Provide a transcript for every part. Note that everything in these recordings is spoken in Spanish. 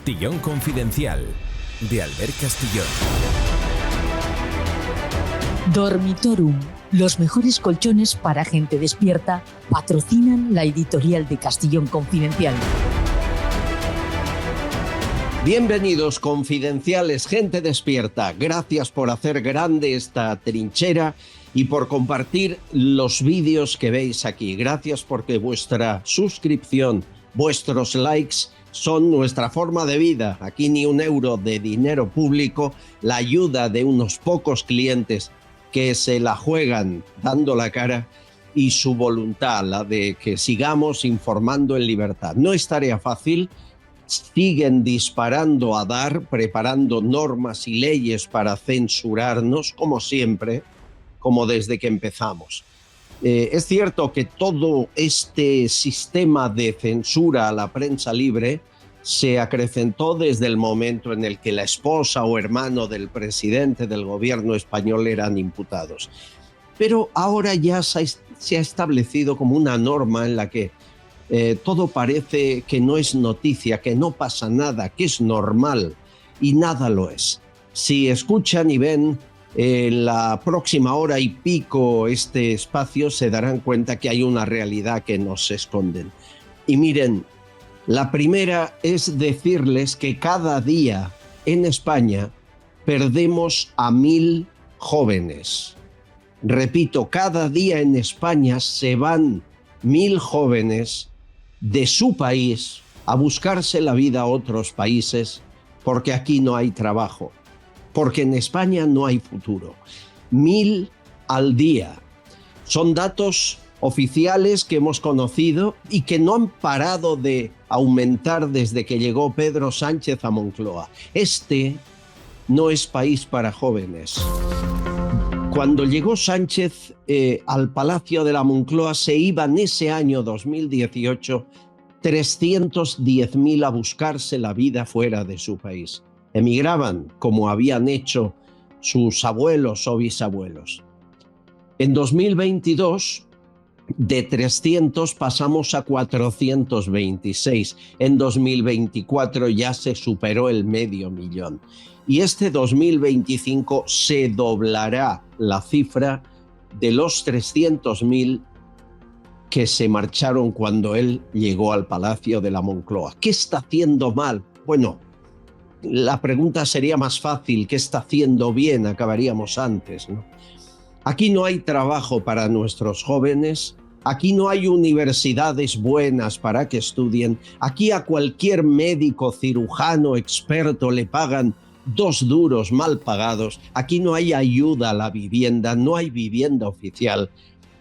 Castillón Confidencial, de Albert Castillón. Dormitorum, los mejores colchones para gente despierta, patrocinan la editorial de Castillón Confidencial. Bienvenidos, confidenciales, gente despierta. Gracias por hacer grande esta trinchera y por compartir los vídeos que veis aquí. Gracias porque vuestra suscripción, vuestros likes son nuestra forma de vida. Aquí ni un euro de dinero público, la ayuda de unos pocos clientes que se la juegan dando la cara y su voluntad, la de que sigamos informando en libertad. No es tarea fácil. Siguen disparando a dar, preparando normas y leyes para censurarnos, como siempre, como desde que empezamos. Es cierto que todo este sistema de censura a la prensa libre se acrecentó desde el momento en el que la esposa o hermano del presidente del gobierno español eran imputados. Pero ahora ya se ha establecido como una norma en la que todo parece que no es noticia, que no pasa nada, que es normal, y nada lo es. Si escuchan y ven la próxima hora y pico este espacio, se darán cuenta que hay una realidad que nos esconden. Y miren, la primera es decirles que cada día en España perdemos a 1000 jóvenes. Repito, cada día en España se van 1000 jóvenes de su país a buscarse la vida a otros países porque aquí no hay trabajo, porque en España no hay futuro. 1000 al día. Son datos oficiales que hemos conocido y que no han parado de aumentar desde que llegó Pedro Sánchez a Moncloa. Este no es país para jóvenes. Cuando llegó Sánchez al Palacio de la Moncloa, se iban ese año 2018 310.000 a buscarse la vida fuera de su país. Emigraban como habían hecho sus abuelos o bisabuelos. En 2022, de 300 pasamos a 426. En 2024 ya se superó el 500.000. Y este 2025 se doblará la cifra de los 300.000 que se marcharon cuando él llegó al Palacio de la Moncloa. ¿Qué está haciendo mal? Bueno, la pregunta sería más fácil. ¿Qué está haciendo bien? Acabaríamos antes, ¿no? Aquí no hay trabajo para nuestros jóvenes. Aquí no hay universidades buenas para que estudien. Aquí a cualquier médico, cirujano, experto le pagan 2 duros mal pagados. Aquí no hay ayuda a la vivienda, no hay vivienda oficial.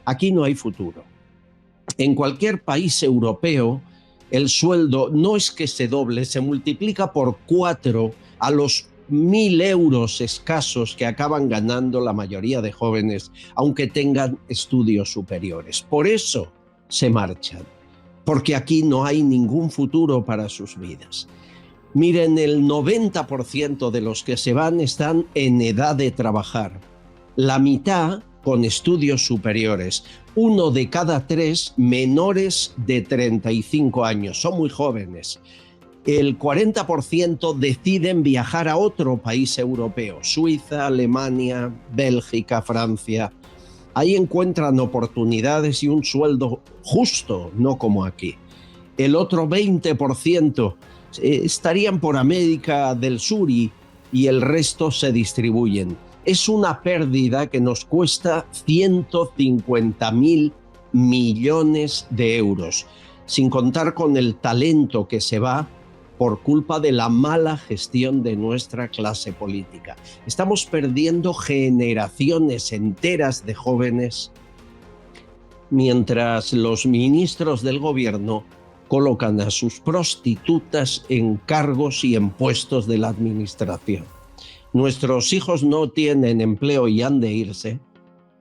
Aquí no hay futuro. En cualquier país europeo, el sueldo no es que se doble, se multiplica por 4 a los 1.000 euros escasos que acaban ganando la mayoría de jóvenes, aunque tengan estudios superiores. Por eso se marchan, porque aquí no hay ningún futuro para sus vidas. Miren, el 90% de los que se van están en edad de trabajar. La mitad con estudios superiores. 1 de cada 3 menores de 35 años. Son muy jóvenes. El 40% deciden viajar a otro país europeo. Suiza, Alemania, Bélgica, Francia. Ahí encuentran oportunidades y un sueldo justo, no como aquí. El otro 20% estarían por América del Sur y el resto se distribuyen. Es una pérdida que nos cuesta 150.000 millones de euros, sin contar con el talento que se va por culpa de la mala gestión de nuestra clase política. Estamos perdiendo generaciones enteras de jóvenes mientras los ministros del gobierno colocan a sus prostitutas en cargos y en puestos de la administración. Nuestros hijos no tienen empleo y han de irse,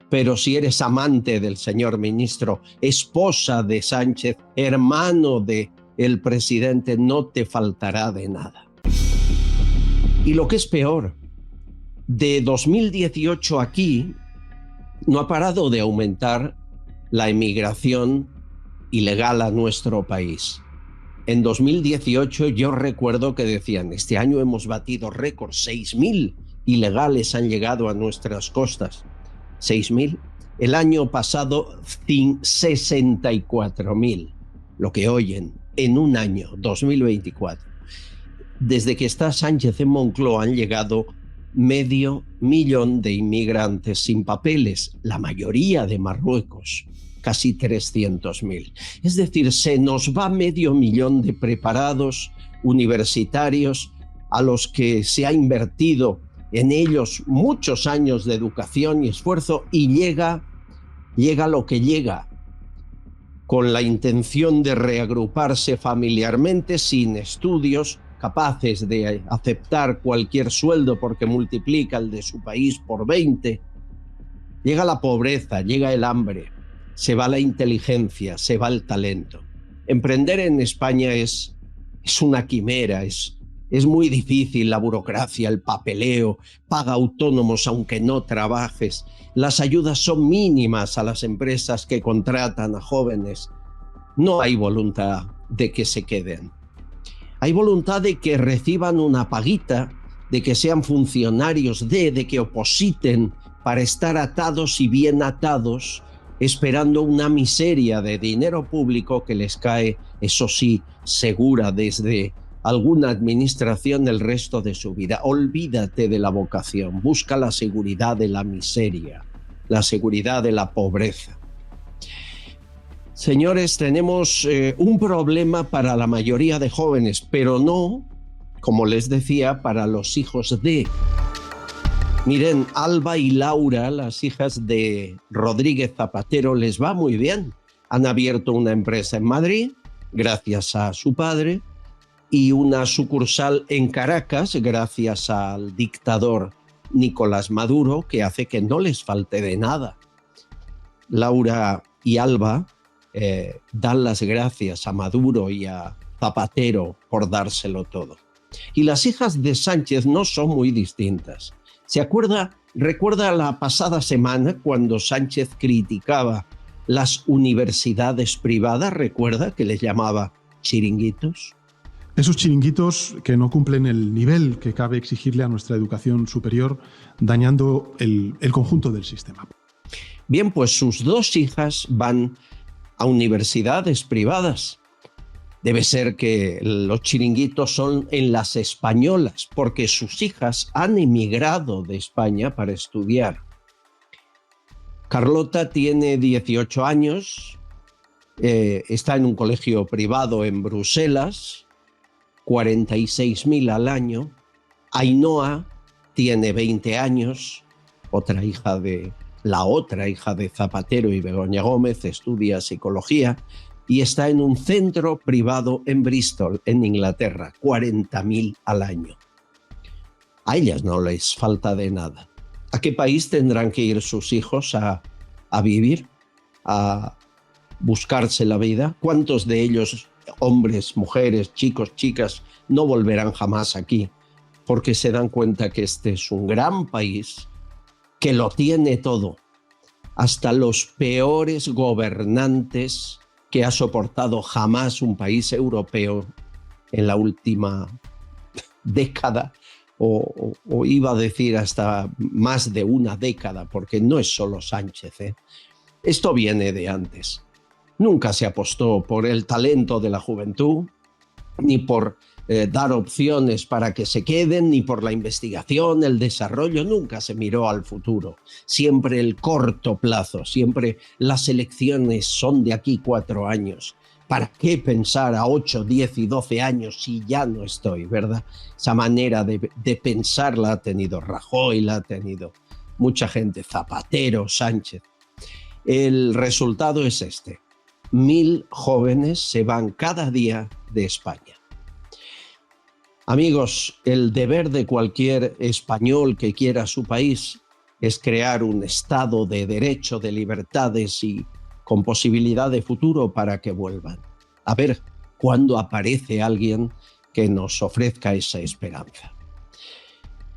pero si eres amante del señor ministro, esposa de Sánchez, hermano de el presidente, no te faltará de nada. Y lo que es peor, de 2018 aquí no ha parado de aumentar la emigración ilegal a nuestro país. En 2018 yo recuerdo que decían, este año hemos batido récord, 6.000 ilegales han llegado a nuestras costas. 6.000. El año pasado 64.000, lo que oyen, en un año, 2024. Desde que está Sánchez en Moncloa han llegado 500.000 de inmigrantes sin papeles, la mayoría de Marruecos, casi 300.000. Es decir, se nos va 500.000 de preparados universitarios a los que se ha invertido en ellos muchos años de educación y esfuerzo, y llega lo que llega, con la intención de reagruparse familiarmente, sin estudios, capaces de aceptar cualquier sueldo porque multiplica el de su país por 20. Llega la pobreza, llega el hambre, se va la inteligencia, se va el talento. Emprender en España es una quimera, es muy difícil, la burocracia, el papeleo, paga autónomos aunque no trabajes. Las ayudas son mínimas a las empresas que contratan a jóvenes. No hay voluntad de que se queden. Hay voluntad de que reciban una paguita, de que sean funcionarios de que opositen para estar atados y bien atados, esperando una miseria de dinero público que les cae, eso sí, segura desde alguna administración el resto de su vida. Olvídate de la vocación, busca la seguridad de la miseria, la seguridad de la pobreza. Señores, tenemos un problema para la mayoría de jóvenes, pero no, como les decía, para los hijos de... Miren, Alba y Laura, las hijas de Rodríguez Zapatero, les va muy bien. Han abierto una empresa en Madrid, gracias a su padre, y una sucursal en Caracas, gracias al dictador Nicolás Maduro, que hace que no les falte de nada. Laura y Alba dan las gracias a Maduro y a Zapatero por dárselo todo. Y las hijas de Sánchez no son muy distintas. ¿Recuerda la pasada semana cuando Sánchez criticaba las universidades privadas? ¿Recuerda que les llamaba chiringuitos? Esos chiringuitos que no cumplen el nivel que cabe exigirle a nuestra educación superior, dañando el conjunto del sistema. Bien, pues sus dos hijas van a universidades privadas. Debe ser que los chiringuitos son en las españolas, porque sus hijas han emigrado de España para estudiar. Carlota tiene 18 años, está en un colegio privado en Bruselas, 46.000 al año. Ainhoa tiene 20 años, la otra hija de Zapatero y Begoña Gómez, estudia psicología y está en un centro privado en Bristol, en Inglaterra, 40.000 al año. A ellas no les falta de nada. ¿A qué país tendrán que ir sus hijos a vivir, a buscarse la vida? ¿Cuántos de ellos, hombres, mujeres, chicos, chicas, no volverán jamás aquí porque se dan cuenta que este es un gran país que lo tiene todo, hasta los peores gobernantes que ha soportado jamás un país europeo en la última década, o iba a decir hasta más de una década, porque no es solo Sánchez, Esto viene de antes. Nunca se apostó por el talento de la juventud, ni por dar opciones para que se queden, ni por la investigación, el desarrollo. Nunca se miró al futuro. Siempre el corto plazo, siempre las elecciones son de aquí 4 años. ¿Para qué pensar a 8, 10 y 12 años si ya no estoy, verdad? Esa manera de pensar la ha tenido Rajoy, la ha tenido mucha gente, Zapatero, Sánchez. El resultado es este. 1.000 jóvenes se van cada día de España. Amigos, el deber de cualquier español que quiera su país es crear un Estado de derecho, de libertades y con posibilidad de futuro para que vuelvan. A ver cuándo aparece alguien que nos ofrezca esa esperanza.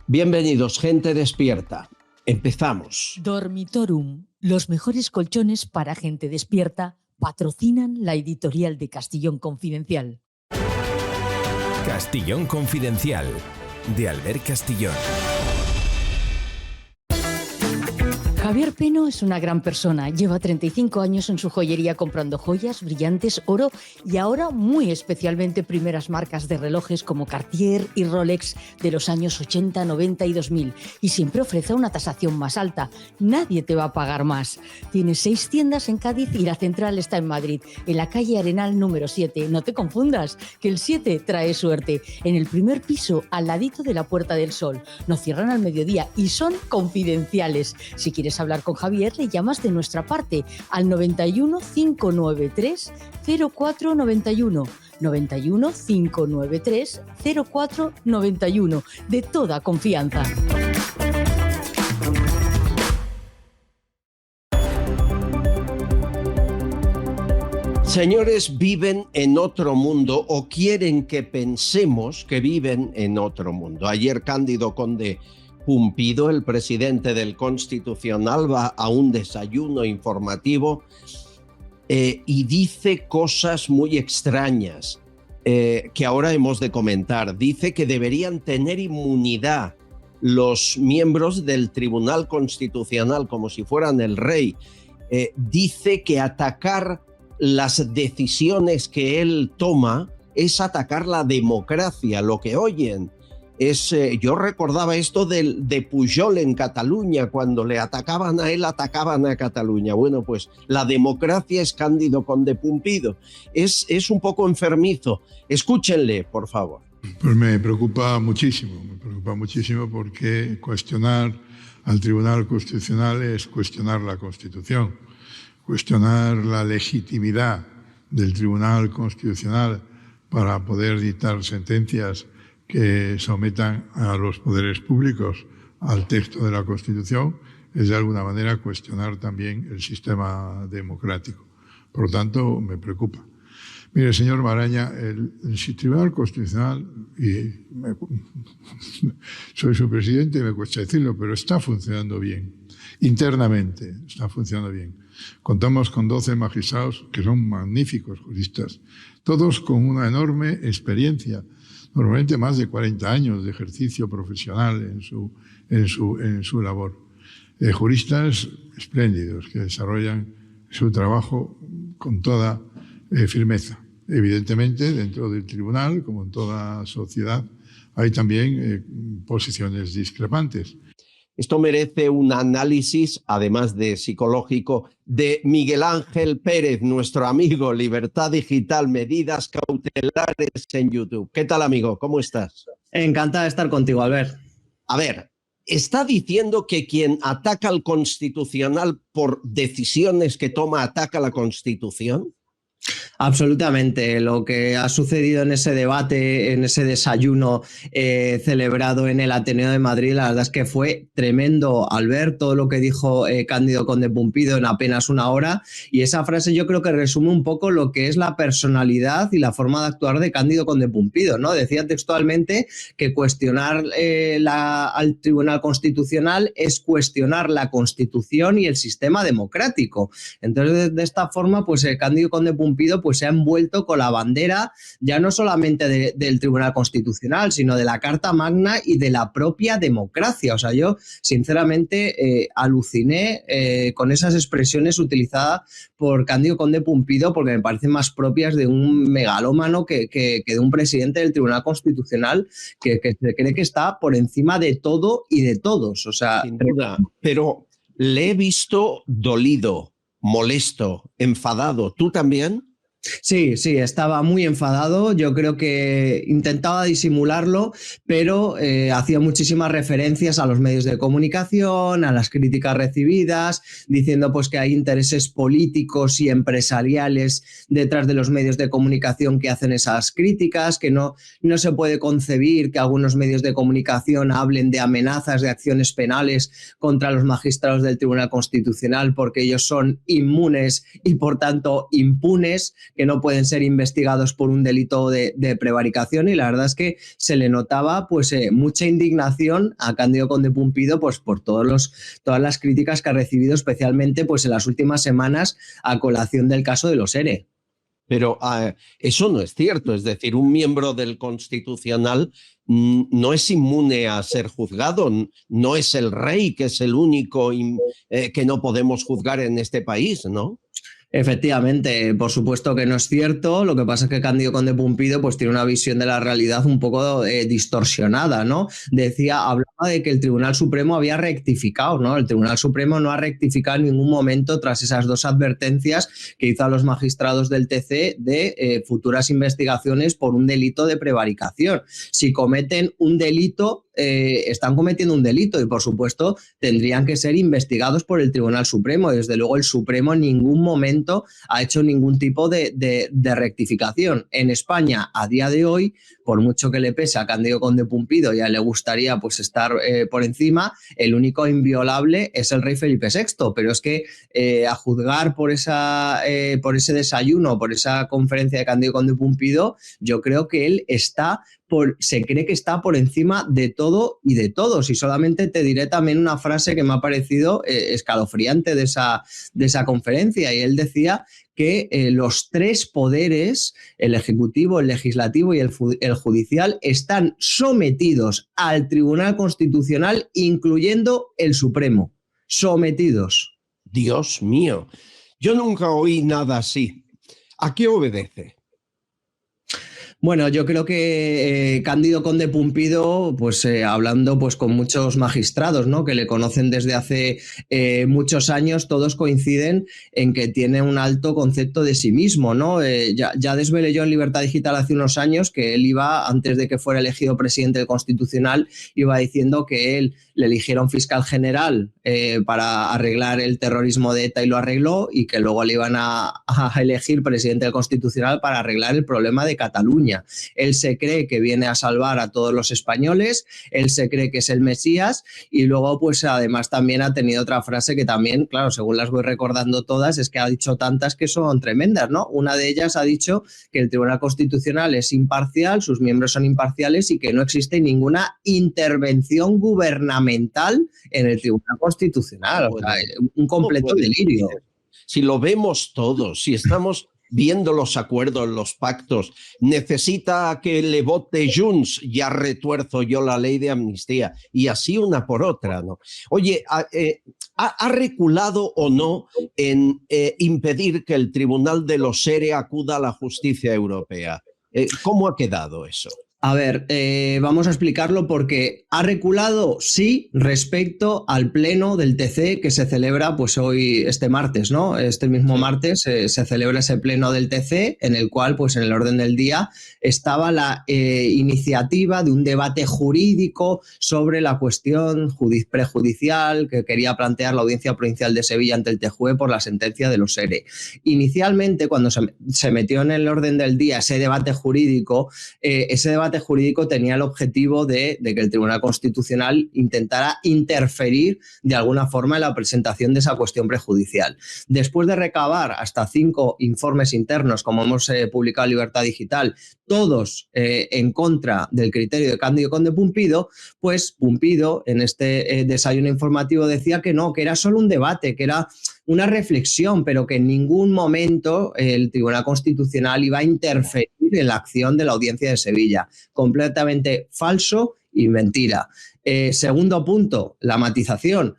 Bienvenidos, gente despierta. Empezamos. Dormitorum, los mejores colchones para gente despierta, patrocinan la editorial de Castillón Confidencial. Castillón Confidencial, de Albert Castillón. Javier Peno es una gran persona. Lleva 35 años en su joyería comprando joyas, brillantes, oro y ahora muy especialmente primeras marcas de relojes como Cartier y Rolex de los años 80, 90 y 2000. Y siempre ofrece una tasación más alta. Nadie te va a pagar más. Tiene 6 tiendas en Cádiz y la central está en Madrid, en la calle Arenal número 7. No te confundas, que el 7 trae suerte. En el primer piso, al ladito de la Puerta del Sol. No cierran al mediodía y son confidenciales. Si quieres hablar con Javier, le llamas de nuestra parte al 91 593 0491. 91 593 0491. De toda confianza. Señores, viven en otro mundo o quieren que pensemos que viven en otro mundo. Ayer Cándido Conde Pumpido, el presidente del Constitucional, va a un desayuno informativo y dice cosas muy extrañas que ahora hemos de comentar. Dice que deberían tener inmunidad los miembros del Tribunal Constitucional como si fueran el rey. Dice que atacar las decisiones que él toma es atacar la democracia. Lo que oyen es, yo recordaba esto de Pujol en Cataluña, cuando le atacaban a él, atacaban a Cataluña. Bueno, pues la democracia es Cándido Conde Pumpido. Es un poco enfermizo. Escúchenle, por favor. Pues me preocupa muchísimo porque cuestionar al Tribunal Constitucional es cuestionar la Constitución, cuestionar la legitimidad del Tribunal Constitucional para poder dictar sentencias que sometan a los poderes públicos al texto de la Constitución es de alguna manera cuestionar también el sistema democrático. Por lo tanto, me preocupa. Mire, señor Maraña, el Tribunal Constitucional, soy su presidente, me cuesta decirlo, pero está funcionando bien. Internamente está funcionando bien. Contamos con 12 magistrados que son magníficos juristas, todos con una enorme experiencia, normalmente más de 40 años de ejercicio profesional en su labor. Juristas espléndidos que desarrollan su trabajo con toda firmeza. Evidentemente, dentro del tribunal, como en toda sociedad, hay también posiciones discrepantes. Esto merece un análisis, además de psicológico, de Miguel Ángel Pérez, nuestro amigo, Libertad Digital, Medidas Cautelares en YouTube. ¿Qué tal, amigo? ¿Cómo estás? Encantado de estar contigo, Albert. A ver, ¿está diciendo que quien ataca al Constitucional por decisiones que toma ataca a la Constitución? Absolutamente. Lo que ha sucedido en ese debate, en ese desayuno celebrado en el Ateneo de Madrid, la verdad es que fue tremendo al ver todo lo que dijo Cándido Conde Pumpido en apenas una hora, y esa frase yo creo que resume un poco lo que es la personalidad y la forma de actuar de Cándido Conde Pumpido, ¿no? Decía textualmente que cuestionar al Tribunal Constitucional es cuestionar la Constitución y el sistema democrático. Entonces, de esta forma, pues Cándido Conde Pumpido pues se ha envuelto con la bandera ya no solamente del Tribunal Constitucional, sino de la Carta Magna y de la propia democracia. O sea, yo sinceramente aluciné con esas expresiones utilizadas por Cándido Conde Pumpido, porque me parecen más propias de un megalómano que de un presidente del Tribunal Constitucional que se cree que está por encima de todo y de todos. O sea, sin duda, pero le he visto dolido, molesto, enfadado. ¿Tú también? Sí, estaba muy enfadado. Yo creo que intentaba disimularlo, pero hacía muchísimas referencias a los medios de comunicación, a las críticas recibidas, diciendo pues que hay intereses políticos y empresariales detrás de los medios de comunicación que hacen esas críticas, que no se puede concebir que algunos medios de comunicación hablen de amenazas de acciones penales contra los magistrados del Tribunal Constitucional porque ellos son inmunes y por tanto impunes, que no pueden ser investigados por un delito de prevaricación, y la verdad es que se le notaba pues mucha indignación a Cándido Conde Pumpido pues por todas las críticas que ha recibido, especialmente pues en las últimas semanas a colación del caso de los ERE. Pero eso no es cierto. Es decir, un miembro del Constitucional no es inmune a ser juzgado. No es el rey, que es el único que no podemos juzgar en este país, ¿no? Efectivamente, por supuesto que no es cierto. Lo que pasa es que Cándido Conde Pumpido pues tiene una visión de la realidad un poco distorsionada, ¿no? Hablaba de que el Tribunal Supremo había rectificado, ¿no? El Tribunal Supremo no ha rectificado en ningún momento tras esas 2 advertencias que hizo a los magistrados del TC de futuras investigaciones por un delito de prevaricación. Si cometen un delito, están cometiendo un delito y, por supuesto, tendrían que ser investigados por el Tribunal Supremo. Desde luego, el Supremo en ningún momento ha hecho ningún tipo de rectificación. En España, a día de hoy, por mucho que le pese a Cándido Conde Pumpido, ya le gustaría pues estar por encima, el único inviolable es el rey Felipe VI, pero es que a juzgar por ese desayuno, por esa conferencia de Cándido Conde Pumpido, yo creo que él se cree que está por encima de todo y de todos. Y solamente te diré también una frase que me ha parecido escalofriante de esa conferencia. Y él decía que los 3 poderes, el ejecutivo, el legislativo y el judicial, están sometidos al Tribunal Constitucional, incluyendo el Supremo. Sometidos. Dios mío, yo nunca oí nada así. ¿A qué obedece? Bueno, yo creo que Cándido Conde Pumpido, pues hablando pues con muchos magistrados, ¿no?, que le conocen desde hace muchos años, todos coinciden en que tiene un alto concepto de sí mismo, ¿no? Ya desvelé yo en Libertad Digital hace unos años que él iba, antes de que fuera elegido presidente del Constitucional, iba diciendo que él le eligieron fiscal general para arreglar el terrorismo de ETA y lo arregló, y que luego le iban a elegir presidente del Constitucional para arreglar el problema de Cataluña. Él se cree que viene a salvar a todos los españoles, él se cree que es el Mesías, y luego pues además también ha tenido otra frase que también, claro, según las voy recordando todas, es que ha dicho tantas que son tremendas, ¿no? Una de ellas ha dicho que el Tribunal Constitucional es imparcial, sus miembros son imparciales y que no existe ninguna intervención gubernamental en el Tribunal Constitucional. O sea, un completo delirio. Si lo vemos todos, si estamos viendo los acuerdos, los pactos, necesita que le vote Junts, ya retuerzo yo la ley de amnistía, y así una por otra, ¿no? Oye, ¿ha reculado o no en impedir que el Tribunal de los SERE acuda a la justicia europea? ¿Cómo ha quedado eso? A ver, vamos a explicarlo porque ha reculado, sí, respecto al pleno del TC que se celebra pues hoy, este martes, ¿no? Este mismo martes se celebra ese pleno del TC, en el cual pues en el orden del día estaba la iniciativa de un debate jurídico sobre la cuestión prejudicial que quería plantear la Audiencia Provincial de Sevilla ante el TJUE por la sentencia de los SERE. Inicialmente, cuando se metió en el orden del día ese debate jurídico tenía el objetivo de que el Tribunal Constitucional intentara interferir de alguna forma en la presentación de esa cuestión prejudicial. Después de recabar hasta 5 informes internos, como hemos publicado en Libertad Digital, todos en contra del criterio de Cándido Conde Pumpido, pues Pumpido en este desayuno informativo decía que no, que era solo un debate, que era una reflexión, pero que en ningún momento el Tribunal Constitucional iba a interferir en la acción de la Audiencia de Sevilla. Completamente falso y mentira. Segundo punto, la matización.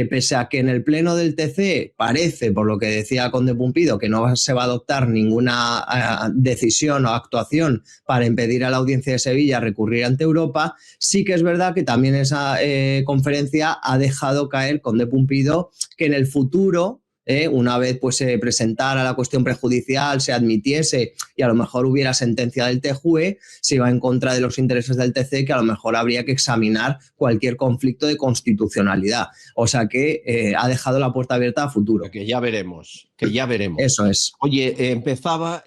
Pese a que en el pleno del TC parece, por lo que decía Conde Pumpido, que no se va a adoptar ninguna decisión o actuación para impedir a la Audiencia de Sevilla recurrir ante Europa, sí que es verdad que también esa conferencia ha dejado caer Conde Pumpido que en el futuro, una vez pues se presentara la cuestión prejudicial, se admitiese y a lo mejor hubiera sentencia del TJUE, se iba en contra de los intereses del TC, que a lo mejor habría que examinar cualquier conflicto de constitucionalidad. O sea que ha dejado la puerta abierta a futuro. Que ya veremos, que ya veremos. Eso es. Oye, empezaba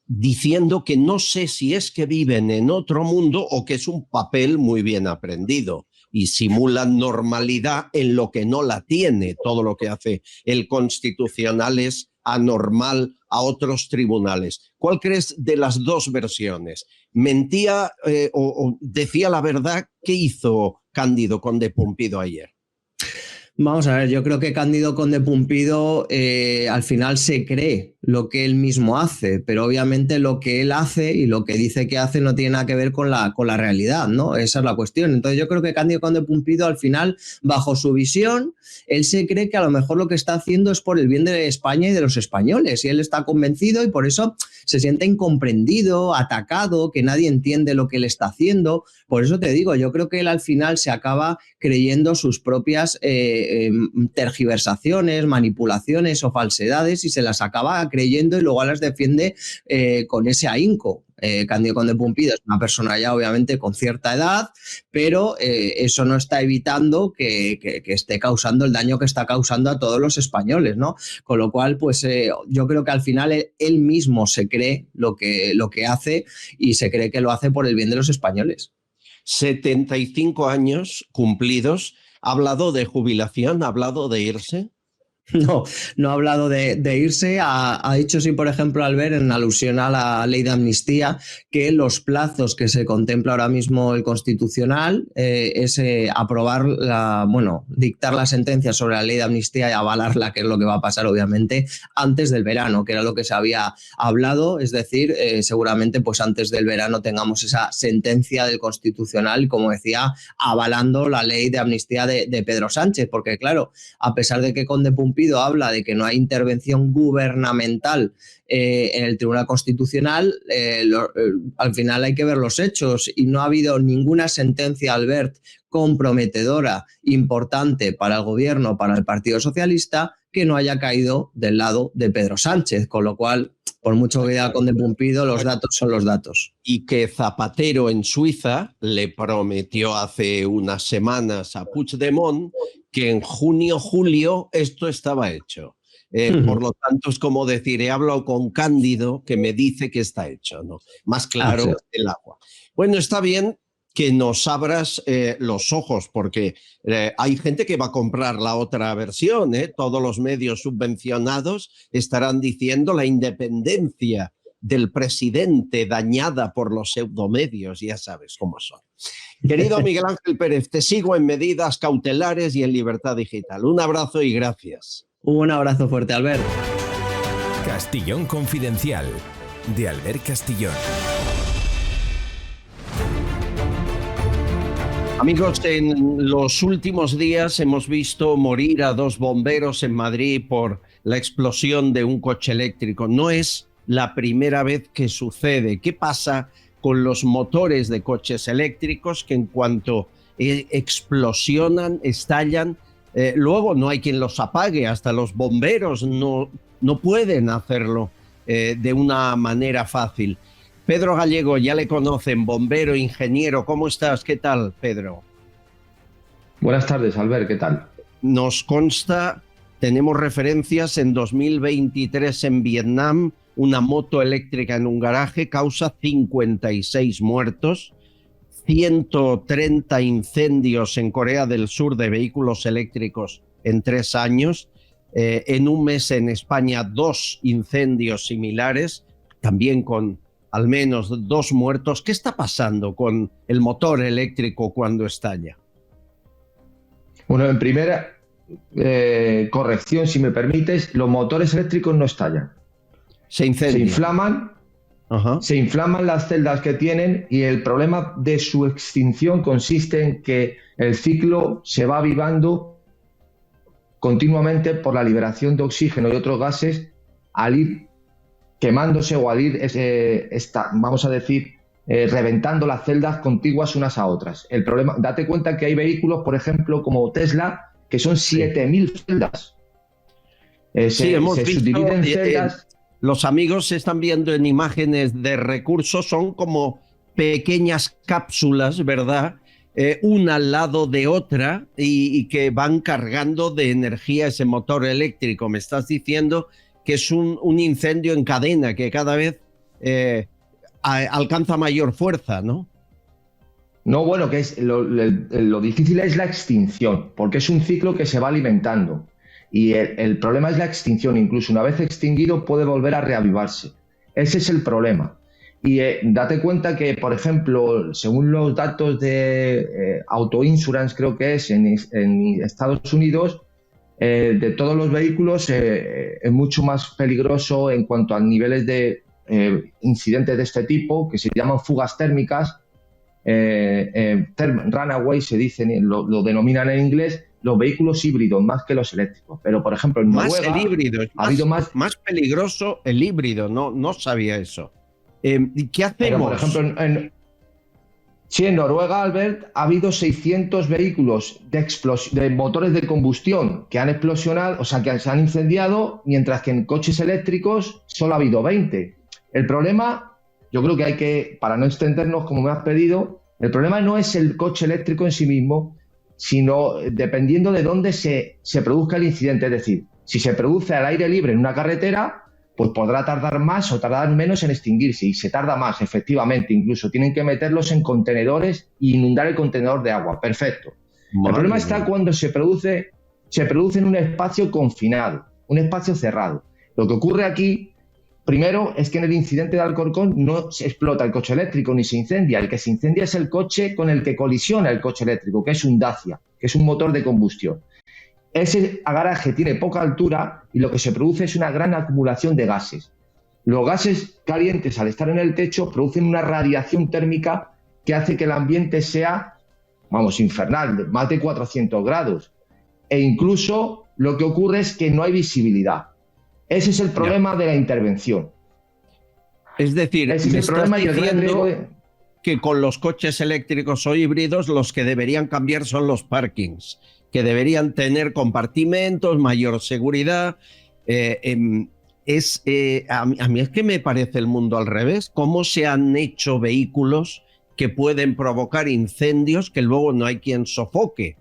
diciendo que no sé si es que viven en otro mundo o que es un papel muy bien aprendido y simulan normalidad en lo que no la tiene. Todo lo que hace el Constitucional es anormal a otros tribunales. ¿Cuál crees de las dos versiones? ¿Mentía o decía la verdad? ¿Qué hizo Cándido Conde Pumpido ayer? Vamos a ver, yo creo que Cándido Conde Pumpido al final se cree lo que él mismo hace, pero obviamente lo que él hace y lo que dice que hace no tiene nada que ver con la realidad, ¿no? Esa es la cuestión. Entonces yo creo que Cándido Conde Pumpido al final, bajo su visión, él se cree que a lo mejor lo que está haciendo es por el bien de España y de los españoles, y él está convencido y por eso se siente incomprendido, atacado, que nadie entiende lo que él está haciendo. Por eso te digo, yo creo que él al final se acaba creyendo sus propias tergiversaciones, manipulaciones o falsedades y se las acaba creyendo y luego las defiende con ese ahínco. Cándido Conde Pumpido es una persona ya obviamente con cierta edad, pero eso no está evitando que esté causando el daño que está causando a todos los españoles, ¿no? Con lo cual, pues yo creo que al final él mismo se cree lo que hace y se cree que lo hace por el bien de los españoles. 75 años cumplidos. ¿Ha hablado de jubilación? ¿Ha hablado de irse? No ha hablado de irse, ha dicho sí, por ejemplo, Albert, en alusión a la ley de amnistía, que los plazos que se contempla ahora mismo el Constitucional es dictar la sentencia sobre la ley de amnistía y avalarla, que es lo que va a pasar obviamente antes del verano, que era lo que se había hablado, es decir, seguramente pues antes del verano tengamos esa sentencia del Constitucional, como decía, avalando la ley de amnistía de Pedro Sánchez, porque claro, a pesar de que Conde Pumpido habla de que no hay intervención gubernamental en el Tribunal Constitucional, al final hay que ver los hechos y no ha habido ninguna sentencia, Albert, comprometedora, importante para el gobierno, para el Partido Socialista, que no haya caído del lado de Pedro Sánchez, con lo cual, por mucho que diga Conde Pumpido, los datos son los datos. Y que Zapatero en Suiza le prometió hace unas semanas a Puigdemont que en junio, julio, esto estaba hecho. Por lo tanto, es como decir, he hablado con Cándido que me dice que está hecho, ¿no? Más claro el agua. Bueno, está bien que nos abras los ojos, porque hay gente que va a comprar la otra versión, ¿eh? Todos los medios subvencionados estarán diciendo la independencia del presidente dañada por los pseudomedios, ya sabes cómo son. Querido Miguel Ángel Pérez, te sigo en medidas cautelares y en Libertad Digital. Un abrazo y gracias. Un abrazo fuerte, Albert. Castillón Confidencial, de Albert Castillón. Amigos, en los últimos días hemos visto morir a 2 bomberos en Madrid por la explosión de un coche eléctrico. No es la primera vez que sucede. ¿Qué pasa con los motores de coches eléctricos que en cuanto explosionan, estallan, luego no hay quien los apague? Hasta los bomberos no pueden hacerlo de una manera fácil. Pedro Gallego, ya le conocen, bombero, ingeniero. ¿Cómo estás? ¿Qué tal, Pedro? Buenas tardes, Albert. ¿Qué tal? Nos consta, tenemos referencias en 2023 en Vietnam, una moto eléctrica en un garaje causa 56 muertos, 130 incendios en Corea del Sur de vehículos eléctricos en 3 años, en un mes en España 2 incendios similares, también con al menos 2 muertos. ¿Qué está pasando con el motor eléctrico cuando estalla? Bueno, en primera corrección, si me permites, los motores eléctricos no estallan. Se incendian. Se inflaman las celdas que tienen y el problema de su extinción consiste en que el ciclo se va avivando continuamente por la liberación de oxígeno y otros gases al ir quemándose o al ir, vamos a decir, reventando las celdas contiguas unas a otras. El problema, date cuenta que hay vehículos, por ejemplo, como Tesla, que son 7.000 celdas. Sí, hemos visto, subdividen celdas. Los amigos están viendo en imágenes de recursos, son como pequeñas cápsulas, ¿verdad? Una al lado de otra y que van cargando de energía ese motor eléctrico. Me estás diciendo que es un incendio en cadena que cada vez alcanza mayor fuerza, ¿no? No, bueno, que es lo difícil es la extinción, porque es un ciclo que se va alimentando. Y el problema es la extinción. Incluso una vez extinguido puede volver a reavivarse. Ese es el problema. Y date cuenta que, por ejemplo, según los datos de Auto Insurance, creo que es en Estados Unidos, de todos los vehículos es mucho más peligroso en cuanto a niveles de incidentes de este tipo, que se llaman fugas térmicas, runaway se dice, lo denominan en inglés, los vehículos híbridos más que los eléctricos. Pero, por ejemplo, en Noruega el híbrido, ha habido más peligroso el híbrido, no sabía eso. ¿Y qué hacemos? Pero, por ejemplo, en Noruega, Albert, ha habido 600 vehículos de motores de combustión que han explosionado, o sea, que se han incendiado, mientras que en coches eléctricos solo ha habido 20. El problema, yo creo que hay que, para no extendernos como me has pedido, el problema no es el coche eléctrico en sí mismo, sino dependiendo de dónde se produzca el incidente. Es decir, si se produce al aire libre en una carretera, pues podrá tardar más o tardar menos en extinguirse, y se tarda más, efectivamente. Incluso tienen que meterlos en contenedores e inundar el contenedor de agua. Perfecto. El problema está cuando se produce en un espacio confinado, un espacio cerrado. Lo que ocurre aquí, primero, es que en el incidente de Alcorcón no se explota el coche eléctrico ni se incendia. El que se incendia es el coche con el que colisiona el coche eléctrico, que es un Dacia, que es un motor de combustión. Ese garaje tiene poca altura y lo que se produce es una gran acumulación de gases. Los gases calientes, al estar en el techo, producen una radiación térmica que hace que el ambiente sea, infernal, más de 400 grados. E incluso lo que ocurre es que no hay visibilidad. Ese es el problema de la intervención. Es decir, ese es el problema y el gran riesgo que con los coches eléctricos o híbridos los que deberían cambiar son los parkings, que deberían tener compartimentos, mayor seguridad. A mí es que me parece el mundo al revés. ¿Cómo se han hecho vehículos que pueden provocar incendios que luego no hay quien sofoque?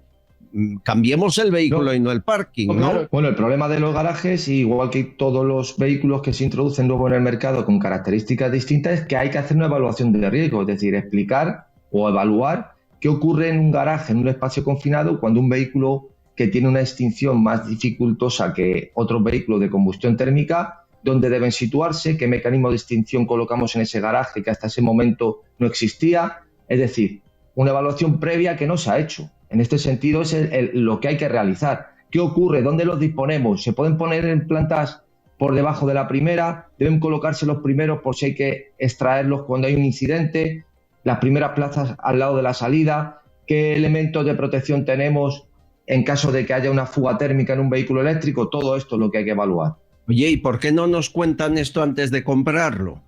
Cambiemos el vehículo y no el parking, ¿no? Claro. Bueno, el problema de los garajes, igual que todos los vehículos que se introducen luego en el mercado con características distintas, es que hay que hacer una evaluación de riesgo, es decir, explicar o evaluar qué ocurre en un garaje, en un espacio confinado, cuando un vehículo que tiene una extinción más dificultosa que otros vehículos de combustión térmica, dónde deben situarse, qué mecanismo de extinción colocamos en ese garaje que hasta ese momento no existía. Es decir, una evaluación previa que no se ha hecho. En este sentido es lo que hay que realizar. ¿Qué ocurre? ¿Dónde los disponemos? ¿Se pueden poner en plantas por debajo de la primera? ¿Deben colocarse los primeros por si hay que extraerlos cuando hay un incidente? ¿Las primeras plazas al lado de la salida? ¿Qué elementos de protección tenemos en caso de que haya una fuga térmica en un vehículo eléctrico? Todo esto es lo que hay que evaluar. Oye, ¿y por qué no nos cuentan esto antes de comprarlo?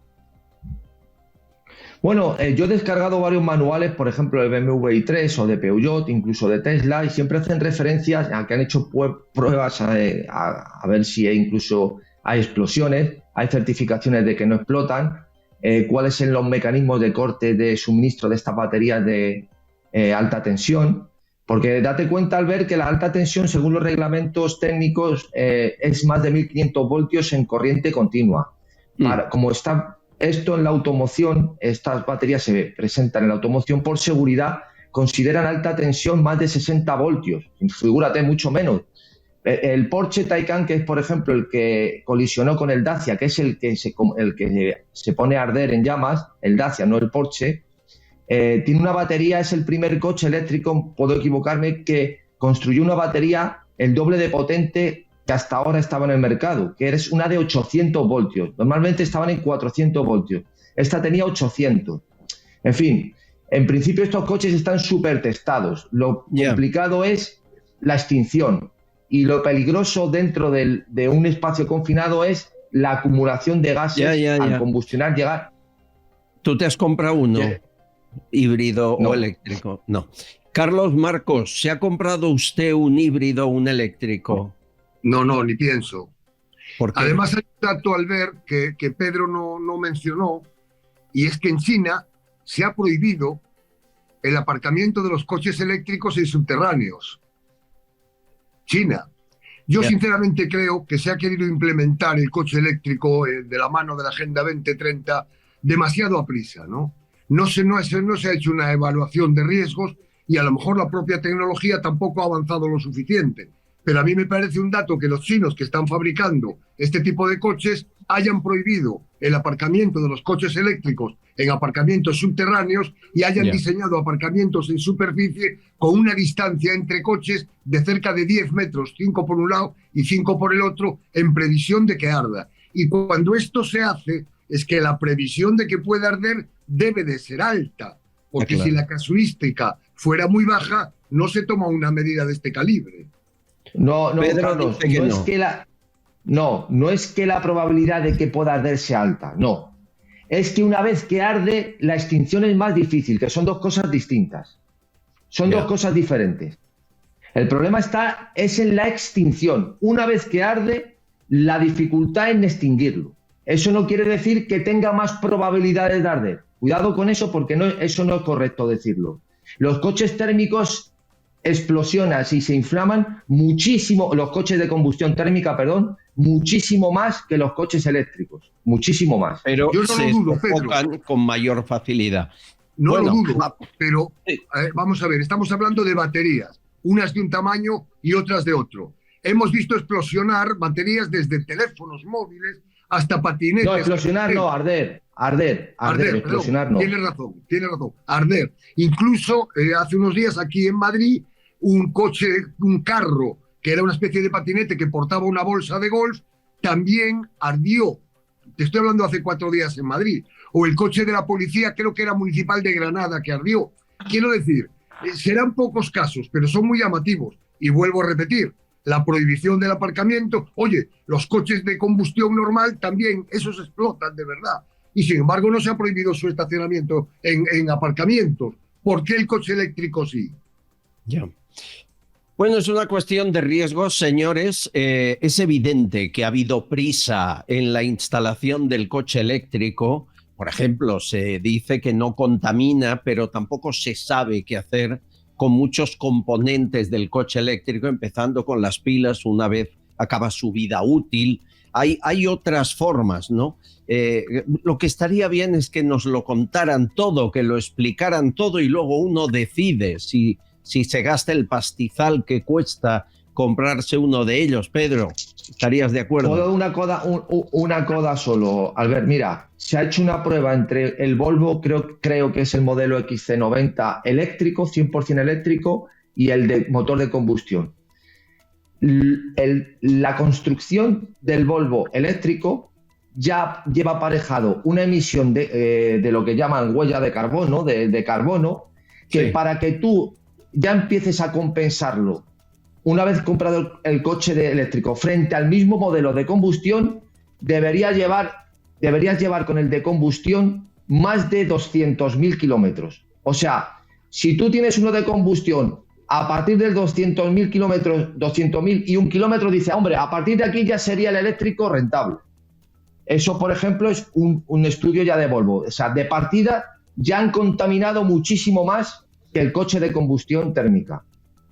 Bueno, yo he descargado varios manuales, por ejemplo, de BMW i3 o de Peugeot, incluso de Tesla, y siempre hacen referencias a que han hecho pruebas a ver si incluso hay explosiones, hay certificaciones de que no explotan, cuáles son los mecanismos de corte de suministro de estas baterías de alta tensión, porque date cuenta al ver que la alta tensión, según los reglamentos técnicos, es más de 1500 voltios en corriente continua. Como está esto en la automoción, estas baterías se presentan en la automoción por seguridad, consideran alta tensión más de 60 voltios, figúrate, mucho menos. El Porsche Taycan, que es por ejemplo el que colisionó con el Dacia, que es el que se pone a arder en llamas, el Dacia, no el Porsche, tiene una batería, es el primer coche eléctrico, puedo equivocarme, que construyó una batería el doble de potente que hasta ahora estaba en el mercado, que es una de 800 voltios. Normalmente estaban en 400 voltios. Esta tenía 800. En fin, en principio estos coches están súper testados. Lo complicado es la extinción. Y lo peligroso dentro de un espacio confinado es la acumulación de gases al combustionar, llegar... ¿Tú te has comprado uno híbrido o eléctrico? No. Carlos Marcos, ¿se ha comprado usted un híbrido o un eléctrico? No, ni pienso. Además hay un dato, Albert, que Pedro no mencionó, y es que en China se ha prohibido el aparcamiento de los coches eléctricos en subterráneos. China. Yo sinceramente creo que se ha querido implementar el coche eléctrico de la mano de la Agenda 2030 demasiado a prisa, ¿no? No se ha hecho una evaluación de riesgos y a lo mejor la propia tecnología tampoco ha avanzado lo suficiente. Pero a mí me parece un dato que los chinos que están fabricando este tipo de coches hayan prohibido el aparcamiento de los coches eléctricos en aparcamientos subterráneos y hayan diseñado aparcamientos en superficie con una distancia entre coches de cerca de 10 metros, 5 por un lado y 5 por el otro, en previsión de que arda. Y cuando esto se hace, es que la previsión de que pueda arder debe de ser alta, porque si la casuística fuera muy baja, no se toma una medida de este calibre. No, Pedro, Carlos, no es que la probabilidad de que pueda arder sea alta, no. Es que una vez que arde, la extinción es más difícil, que son dos cosas distintas. Son dos cosas diferentes. El problema es en la extinción. Una vez que arde, la dificultad en extinguirlo. Eso no quiere decir que tenga más probabilidades de arder. Cuidado con eso, porque eso no es correcto decirlo. Los coches térmicos explosionan y se inflaman muchísimo, los coches de combustión térmica, muchísimo más que los coches eléctricos. Muchísimo más. Pero yo no se lo dudo, sofocan con mayor facilidad. No lo dudo, pero vamos a ver, estamos hablando de baterías, unas de un tamaño y otras de otro. Hemos visto explosionar baterías desde teléfonos móviles hasta patinetes. No, explosionar no, arder, explosionar no. Tiene razón, arder. Incluso hace unos días aquí en Madrid, un carro que era una especie de patinete que portaba una bolsa de golf, también ardió. Te estoy hablando hace 4 días en Madrid. O el coche de la policía, creo que era municipal de Granada, que ardió. Quiero decir, serán pocos casos, pero son muy llamativos. Y vuelvo a repetir, la prohibición del aparcamiento. Oye, los coches de combustión normal también, esos explotan de verdad. Y sin embargo no se ha prohibido su estacionamiento en aparcamientos. ¿Por qué el coche eléctrico sí? Ya. Bueno, es una cuestión de riesgos, señores. Es evidente que ha habido prisa en la instalación del coche eléctrico. Por ejemplo, se dice que no contamina, pero tampoco se sabe qué hacer con muchos componentes del coche eléctrico, empezando con las pilas una vez acaba su vida útil. Hay otras formas, ¿no? Lo que estaría bien es que nos lo contaran todo, que lo explicaran todo y luego uno decide si se gasta el pastizal que cuesta comprarse uno de ellos. Pedro, ¿estarías de acuerdo? Solo una coda solo. Albert, mira, se ha hecho una prueba entre el Volvo, creo que es el modelo XC90 eléctrico, 100% eléctrico, y el de motor de combustión. La construcción del Volvo eléctrico ya lleva aparejado una emisión de lo que llaman huella de carbono, de carbono, que para que tú ya empieces a compensarlo una vez comprado el coche eléctrico frente al mismo modelo de combustión, deberías llevar con el de combustión más de 200.000 kilómetros. O sea, si tú tienes uno de combustión, a partir del 200.000 kilómetros, 200.000 y 1 kilómetro, dice, hombre, a partir de aquí ya sería el eléctrico rentable. Eso, por ejemplo, es un estudio ya de Volvo. O sea, de partida ya han contaminado muchísimo más que el coche de combustión térmica.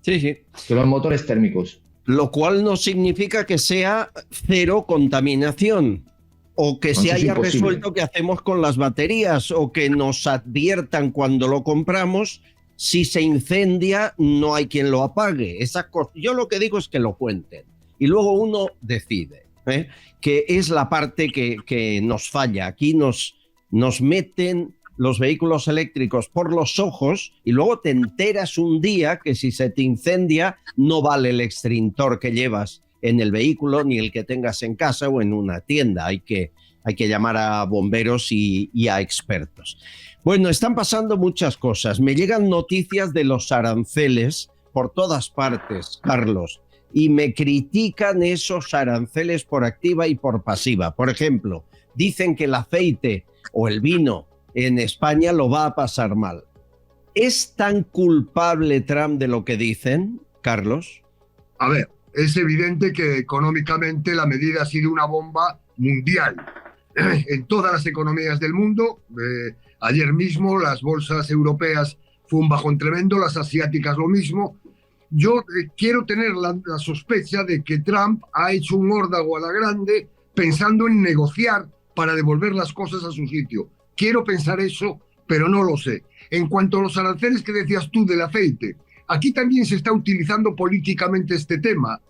Sí. Que los motores térmicos. Lo cual no significa que sea cero contaminación o que se haya resuelto qué hacemos con las baterías o que nos adviertan cuando lo compramos. Si se incendia, no hay quien lo apague. Yo lo que digo es que lo cuenten y luego uno decide, que es la parte que nos falla. Aquí nos meten los vehículos eléctricos por los ojos y luego te enteras un día que si se te incendia no vale el extintor que llevas en el vehículo ni el que tengas en casa o en una tienda. Hay que llamar a bomberos y a expertos. Bueno, están pasando muchas cosas. Me llegan noticias de los aranceles por todas partes, Carlos, y me critican esos aranceles por activa y por pasiva. Por ejemplo, dicen que el aceite o el vino en España lo va a pasar mal. ¿Es tan culpable Trump de lo que dicen, Carlos? A ver, es evidente que económicamente la medida ha sido una bomba mundial en todas las economías del mundo. Ayer mismo las bolsas europeas fue un bajón tremendo, las asiáticas lo mismo. Yo quiero tener la sospecha de que Trump ha hecho un órdago a la grande pensando en negociar para devolver las cosas a su sitio. Quiero pensar eso, pero no lo sé. En cuanto a los aranceles que decías tú del aceite, aquí también se está utilizando políticamente este tema,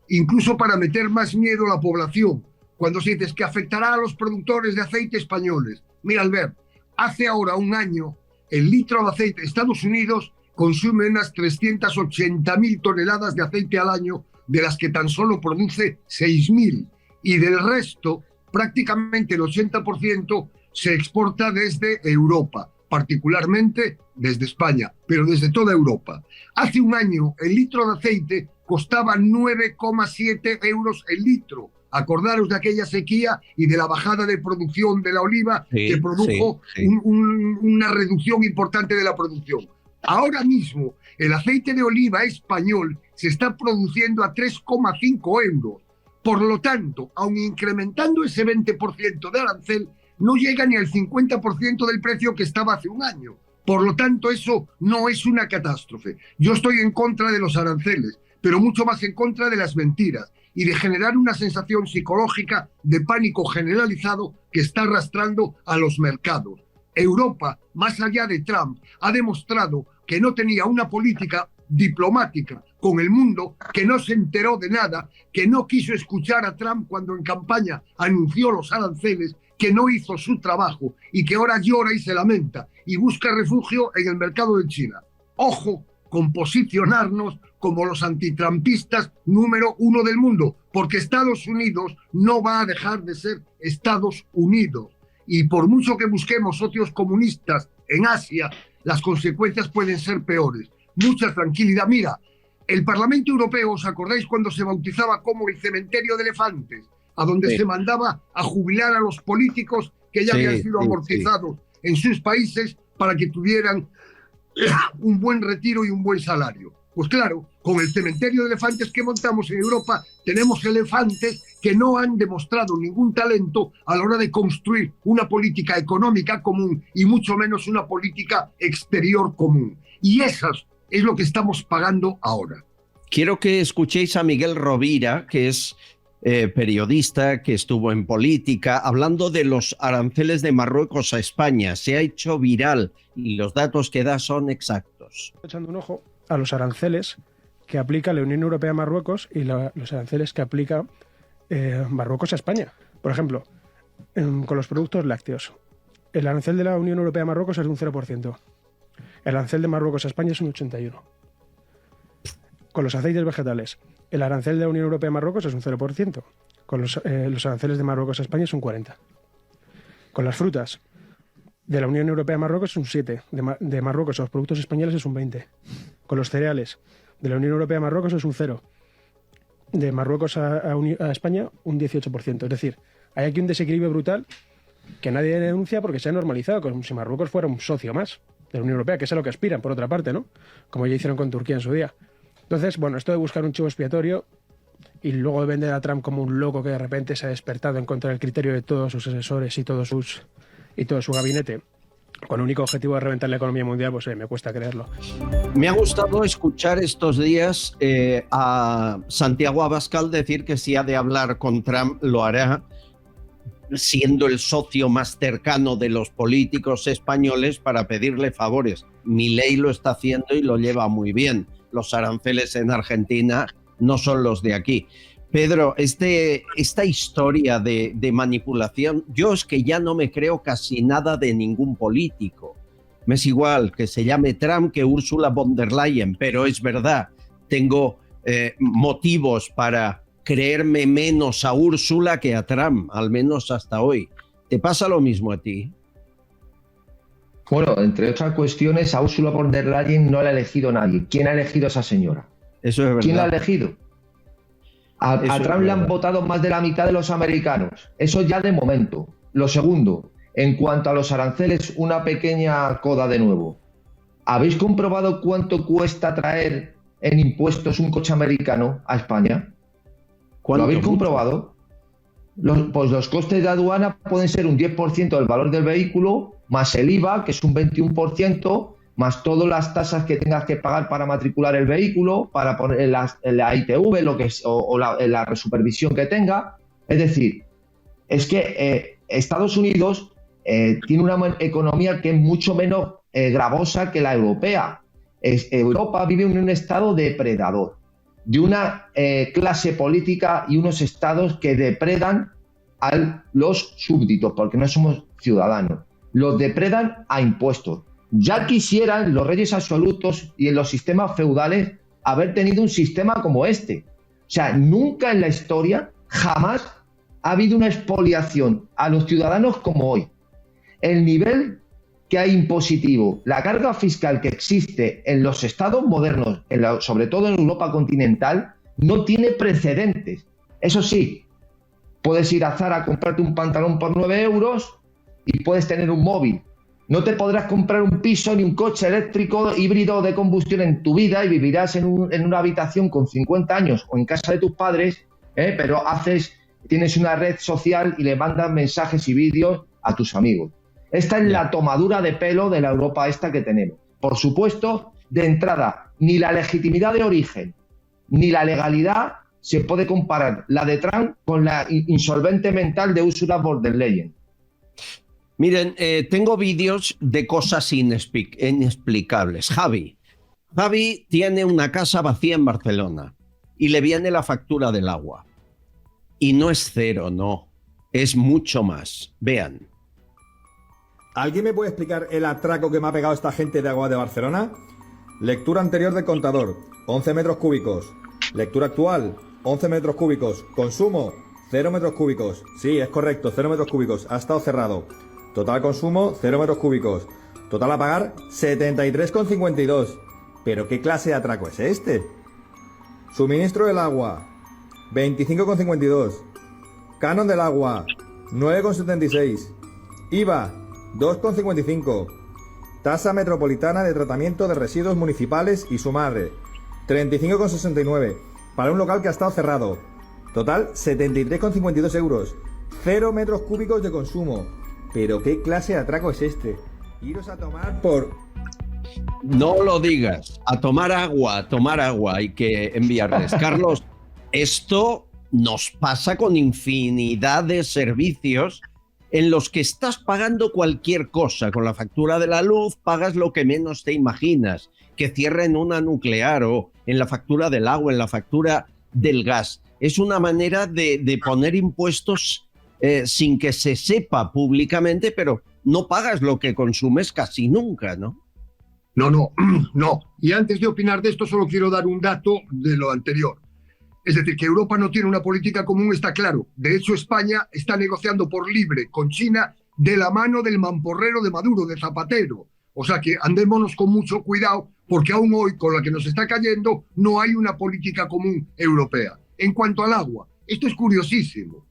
incluso para meter más miedo a la población, cuando se dice que afectará a los productores de aceite españoles. Mira, Albert, hace ahora un año el litro de aceite de Estados Unidos consume unas 380.000 toneladas de aceite al año, de las que tan solo produce 6.000. Y del resto, prácticamente el 80% se exporta desde Europa, particularmente desde España, pero desde toda Europa. Hace un año el litro de aceite costaba 9,7 euros el litro. Acordaros de aquella sequía y de la bajada de producción de la oliva, que produjo una reducción importante de la producción. Ahora mismo el aceite de oliva español se está produciendo a 3,5 euros. Por lo tanto, aun incrementando ese 20% de arancel, no llega ni al 50% del precio que estaba hace un año. Por lo tanto, eso no es una catástrofe. Yo estoy en contra de los aranceles, pero mucho más en contra de las mentiras y de generar una sensación psicológica de pánico generalizado que está arrastrando a los mercados. Europa, más allá de Trump, ha demostrado que no tenía una política diplomática con el mundo, que no se enteró de nada, que no quiso escuchar a Trump cuando en campaña anunció los aranceles, que no hizo su trabajo y que ahora llora y se lamenta y busca refugio en el mercado de China. Ojo con posicionarnos como los antitrampistas número 1 del mundo, porque Estados Unidos no va a dejar de ser Estados Unidos. Y por mucho que busquemos socios comunistas en Asia, las consecuencias pueden ser peores. Mucha tranquilidad. Mira, el Parlamento Europeo, ¿os acordáis cuando se bautizaba como el cementerio de elefantes? A donde se mandaba a jubilar a los políticos que ya habían sido amortizados en sus países para que tuvieran un buen retiro y un buen salario. Pues claro, con el cementerio de elefantes que montamos en Europa, tenemos elefantes que no han demostrado ningún talento a la hora de construir una política económica común y mucho menos una política exterior común. Y eso es lo que estamos pagando ahora. Quiero que escuchéis a Miguel Rovira, que es periodista, que estuvo en política, hablando de los aranceles de Marruecos a España. Se ha hecho viral y los datos que da son exactos. Echando un ojo a los aranceles que aplica la Unión Europea a Marruecos y los aranceles que aplica Marruecos a España. Por ejemplo, con los productos lácteos, el arancel de la Unión Europea a Marruecos es de un 0%. El arancel de Marruecos a España es un 81%. Con los aceites vegetales, el arancel de la Unión Europea a Marruecos es un 0%. Con los aranceles de Marruecos a España es un 40%. Con las frutas, de la Unión Europea a Marruecos es un 7%. De Marruecos a los productos españoles es un 20%. Con los cereales, de la Unión Europea a Marruecos es un 0%. De Marruecos a España, un 18%. Es decir, hay aquí un desequilibrio brutal que nadie denuncia porque se ha normalizado, como si Marruecos fuera un socio más de la Unión Europea, que es a lo que aspiran, por otra parte, ¿no? Como ya hicieron con Turquía en su día. Entonces, bueno, esto de buscar un chivo expiatorio y luego de vender a Trump como un loco que de repente se ha despertado en contra del criterio de todos sus asesores y todo su gabinete, con el único objetivo de reventar la economía mundial, pues me cuesta creerlo. Me ha gustado escuchar estos días a Santiago Abascal decir que si ha de hablar con Trump lo hará, siendo el socio más cercano de los políticos españoles, para pedirle favores. Milei lo está haciendo y lo lleva muy bien. Los aranceles en Argentina no son los de aquí. Pedro, esta historia de manipulación, yo es que ya no me creo casi nada de ningún político. Me es igual que se llame Trump que Ursula von der Leyen, pero es verdad, tengo motivos para creerme menos a Úrsula que a Trump, al menos hasta hoy. ¿Te pasa lo mismo a ti? Bueno, entre otras cuestiones, a Ursula von der Leyen no la ha elegido nadie. ¿Quién ha elegido a esa señora? Eso es verdad. ¿Quién la ha elegido? A Trump le han votado más de la mitad de los americanos. Eso ya de momento. Lo segundo, en cuanto a los aranceles, una pequeña coda de nuevo. ¿Habéis comprobado cuánto cuesta traer en impuestos un coche americano a España? ¿Lo habéis comprobado? Pues los costes de aduana pueden ser un 10% del valor del vehículo, más el IVA, que es un 21%, más todas las tasas que tengas que pagar para matricular el vehículo, para poner la ITV, la supervisión que tenga. Es decir, es que Estados Unidos tiene una economía que es mucho menos gravosa que la europea. Europa vive en un estado depredador, de una clase política y unos estados que depredan a los súbditos, porque no somos ciudadanos. Los depredan a impuestos. Ya quisieran los reyes absolutos y en los sistemas feudales haber tenido un sistema como este. O sea, nunca en la historia, jamás ha habido una expoliación a los ciudadanos como hoy. El nivel que hay impositivo, la carga fiscal que existe en los estados modernos, sobre todo en Europa continental, no tiene precedentes. Eso sí, puedes ir a Zara a comprarte un pantalón por 9 euros y puedes tener un móvil. No te podrás comprar un piso ni un coche eléctrico híbrido de combustión en tu vida y vivirás en una habitación con 50 años o en casa de tus padres, pero tienes una red social y le mandas mensajes y vídeos a tus amigos. Esta es la tomadura de pelo de la Europa esta que tenemos. Por supuesto, de entrada, ni la legitimidad de origen ni la legalidad se puede comparar la de Trump con la insolvente mental de Ursula von der Leyen. Miren, tengo vídeos de cosas inexplicables. Javi tiene una casa vacía en Barcelona y le viene la factura del agua. Y no es cero, no. Es mucho más. Vean. ¿Alguien me puede explicar el atraco que me ha pegado esta gente de Agua de Barcelona? Lectura anterior del contador, 11 metros cúbicos. Lectura actual, 11 metros cúbicos. Consumo, 0 metros cúbicos. Sí, es correcto, 0 metros cúbicos. Ha estado cerrado. Total consumo, 0 metros cúbicos. Total a pagar, 73,52. ¿Pero qué clase de atraco es este? Suministro del agua, 25,52. Canon del agua, 9,76. IVA, 2,55. Tasa metropolitana de tratamiento de residuos municipales y su madre, 35,69. Para un local que ha estado cerrado. Total, 73,52 euros. 0 metros cúbicos de consumo. ¿Pero qué clase de atraco es este? Iros a tomar por... No lo digas. A tomar agua, hay que enviarles. Carlos, esto nos pasa con infinidad de servicios en los que estás pagando cualquier cosa. Con la factura de la luz pagas lo que menos te imaginas. Que cierren una nuclear o en la factura del agua, en la factura del gas. Es una manera de poner impuestos sin que se sepa públicamente, pero no pagas lo que consumes casi nunca, ¿no? No. Y antes de opinar de esto, solo quiero dar un dato de lo anterior. Es decir, que Europa no tiene una política común, está claro. De hecho, España está negociando por libre con China de la mano del mamporrero de Maduro, de Zapatero. O sea que andémonos con mucho cuidado, porque aún hoy, con la que nos está cayendo, no hay una política común europea. En cuanto al agua, esto es curiosísimo.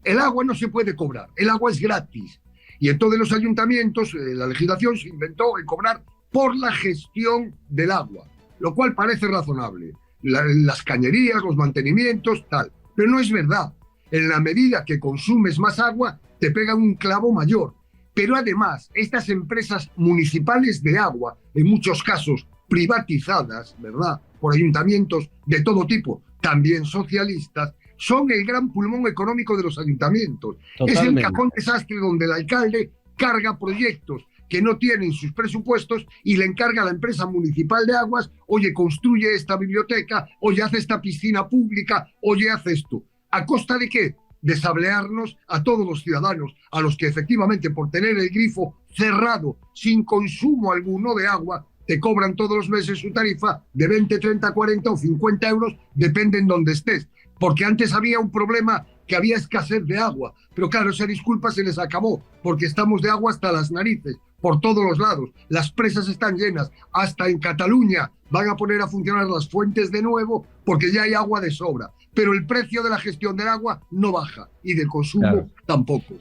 El agua no se puede cobrar, el agua es gratis. Y en todos los ayuntamientos, la legislación se inventó el cobrar por la gestión del agua, lo cual parece razonable. Las cañerías, los mantenimientos, tal. Pero no es verdad. En la medida que consumes más agua, te pega un clavo mayor. Pero además, estas empresas municipales de agua, en muchos casos privatizadas, ¿verdad?, por ayuntamientos de todo tipo, también socialistas, son el gran pulmón económico de los ayuntamientos. Totalmente. Es el cajón desastre donde el alcalde carga proyectos que no tienen sus presupuestos y le encarga a la empresa municipal de aguas, oye, construye esta biblioteca, oye, hace esta piscina pública, oye, hace esto. ¿A costa de qué? De sablearnos a todos los ciudadanos, a los que efectivamente por tener el grifo cerrado, sin consumo alguno de agua, te cobran todos los meses su tarifa de 20, 30, 40 o 50 euros, depende en donde estés. Porque antes había un problema que había escasez de agua, pero claro, esa disculpa se les acabó, porque estamos de agua hasta las narices, por todos los lados. Las presas están llenas, hasta en Cataluña van a poner a funcionar las fuentes de nuevo, porque ya hay agua de sobra. Pero el precio de la gestión del agua no baja, y del consumo tampoco.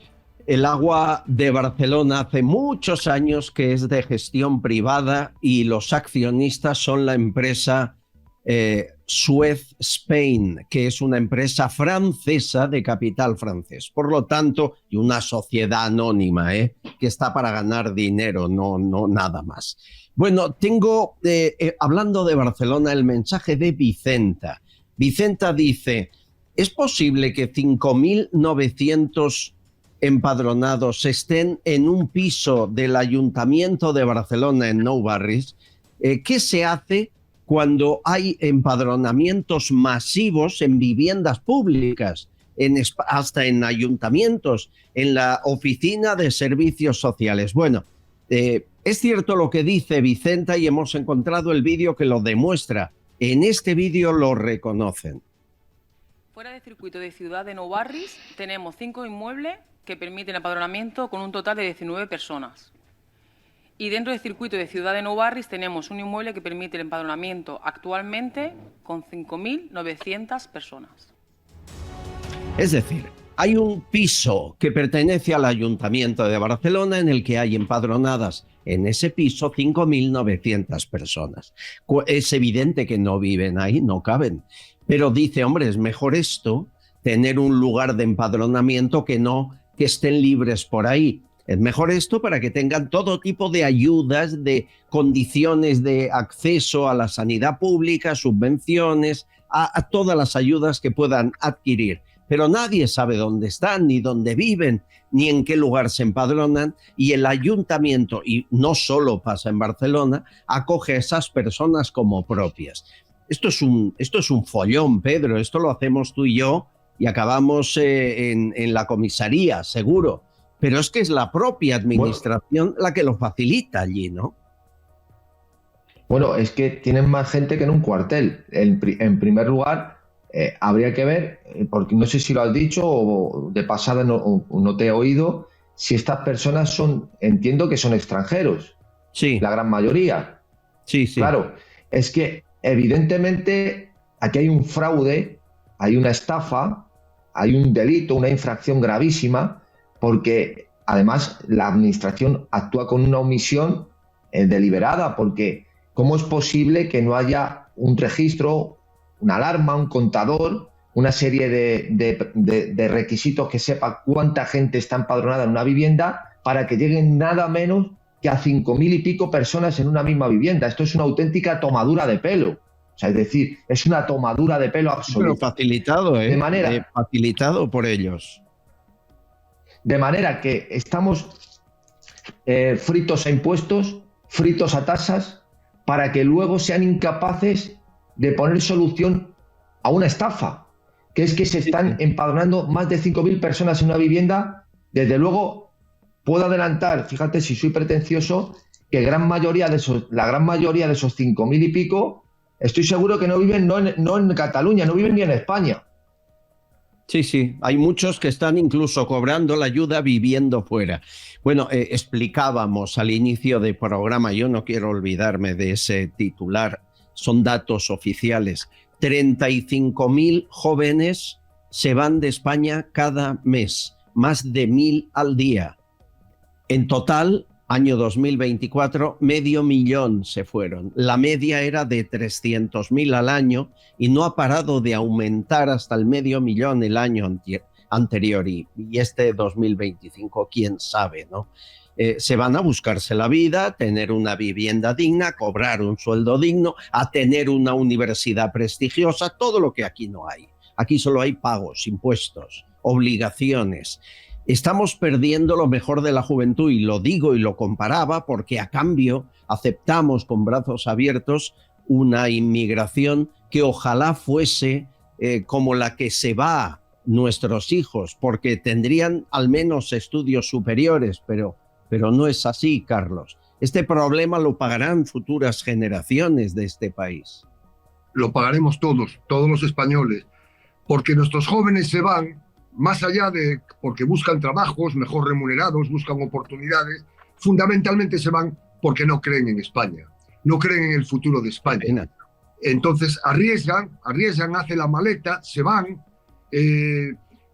El agua de Barcelona hace muchos años que es de gestión privada y los accionistas son la empresa Suez Spain, que es una empresa francesa de capital francés. Por lo tanto, y una sociedad anónima, que está para ganar dinero, no nada más. Bueno, tengo, hablando de Barcelona, el mensaje de Vicenta. Vicenta dice, ¿es posible que 5.900 empadronados estén en un piso del Ayuntamiento de Barcelona en Nou Barris? ¿Qué se hace cuando hay empadronamientos masivos en viviendas públicas? hasta en ayuntamientos, en la oficina de servicios sociales. Bueno, es cierto lo que dice Vicenta y hemos encontrado el vídeo que lo demuestra. En este vídeo lo reconocen. Fuera del circuito de Ciudad de Nou Barris tenemos 5 inmuebles que permiten empadronamiento con un total de 19 personas. Y dentro del circuito de Ciudad de Nou Barris tenemos un inmueble que permite el empadronamiento actualmente con 5.900 personas. Es decir, hay un piso que pertenece al Ayuntamiento de Barcelona en el que hay empadronadas en ese piso 5.900 personas. Es evidente que no viven ahí, no caben. Pero dice, hombre, es mejor esto, tener un lugar de empadronamiento que no que estén libres por ahí. Es mejor esto para que tengan todo tipo de ayudas, de condiciones de acceso a la sanidad pública, subvenciones, a todas las ayudas que puedan adquirir. Pero nadie sabe dónde están, ni dónde viven, ni en qué lugar se empadronan, y el ayuntamiento, y no solo pasa en Barcelona, acoge a esas personas como propias. Esto es un follón, Pedro, esto lo hacemos tú y yo y acabamos en la comisaría, seguro. Pero es que es la propia administración la que lo facilita allí, ¿no? Bueno, es que tienen más gente que en un cuartel. En primer lugar, habría que ver, porque no sé si lo has dicho o de pasada no te he oído, si estas personas son, entiendo que son extranjeros. Sí. La gran mayoría. Sí, sí. Claro, es que evidentemente aquí hay un fraude, hay una estafa, hay un delito, una infracción gravísima, porque además la administración actúa con una omisión deliberada, porque ¿cómo es posible que no haya un registro, una alarma, un contador, una serie de requisitos que sepa cuánta gente está empadronada en una vivienda para que lleguen nada menos que a 5.000 y pico personas en una misma vivienda? Esto es una auténtica tomadura de pelo. O sea, es decir, es una tomadura de pelo absoluta. Pero facilitado, De manera, facilitado por ellos. De manera que estamos fritos a impuestos, fritos a tasas, para que luego sean incapaces de poner solución a una estafa, que es que se están empadronando más de 5.000 personas en una vivienda. Desde luego, puedo adelantar, fíjate si soy pretencioso, que la gran mayoría de esos 5.000 y pico, estoy seguro que no viven no en Cataluña, no viven ni en España. Sí, sí, hay muchos que están incluso cobrando la ayuda viviendo fuera. Bueno, explicábamos al inicio del programa, yo no quiero olvidarme de ese titular, son datos oficiales, 35.000 jóvenes se van de España cada mes, más de 1.000 al día. En total, año 2024, 500.000 se fueron. La media era de 300.000 al año y no ha parado de aumentar hasta el 500.000 el año anterior y este 2025, quién sabe, ¿no? Se van a buscarse la vida, tener una vivienda digna, cobrar un sueldo digno, a tener una universidad prestigiosa, todo lo que aquí no hay. Aquí solo hay pagos, impuestos, obligaciones. Estamos perdiendo lo mejor de la juventud y lo digo y lo comparaba porque a cambio aceptamos con brazos abiertos una inmigración que ojalá fuese como la que se va nuestros hijos, porque tendrían al menos estudios superiores, pero no es así, Carlos. Este problema lo pagarán futuras generaciones de este país. Lo pagaremos todos los españoles, porque nuestros jóvenes se van más allá de porque buscan trabajos mejor remunerados, buscan oportunidades, fundamentalmente se van porque no creen en España, no creen en el futuro de España. Entonces arriesgan, hacen la maleta, se van,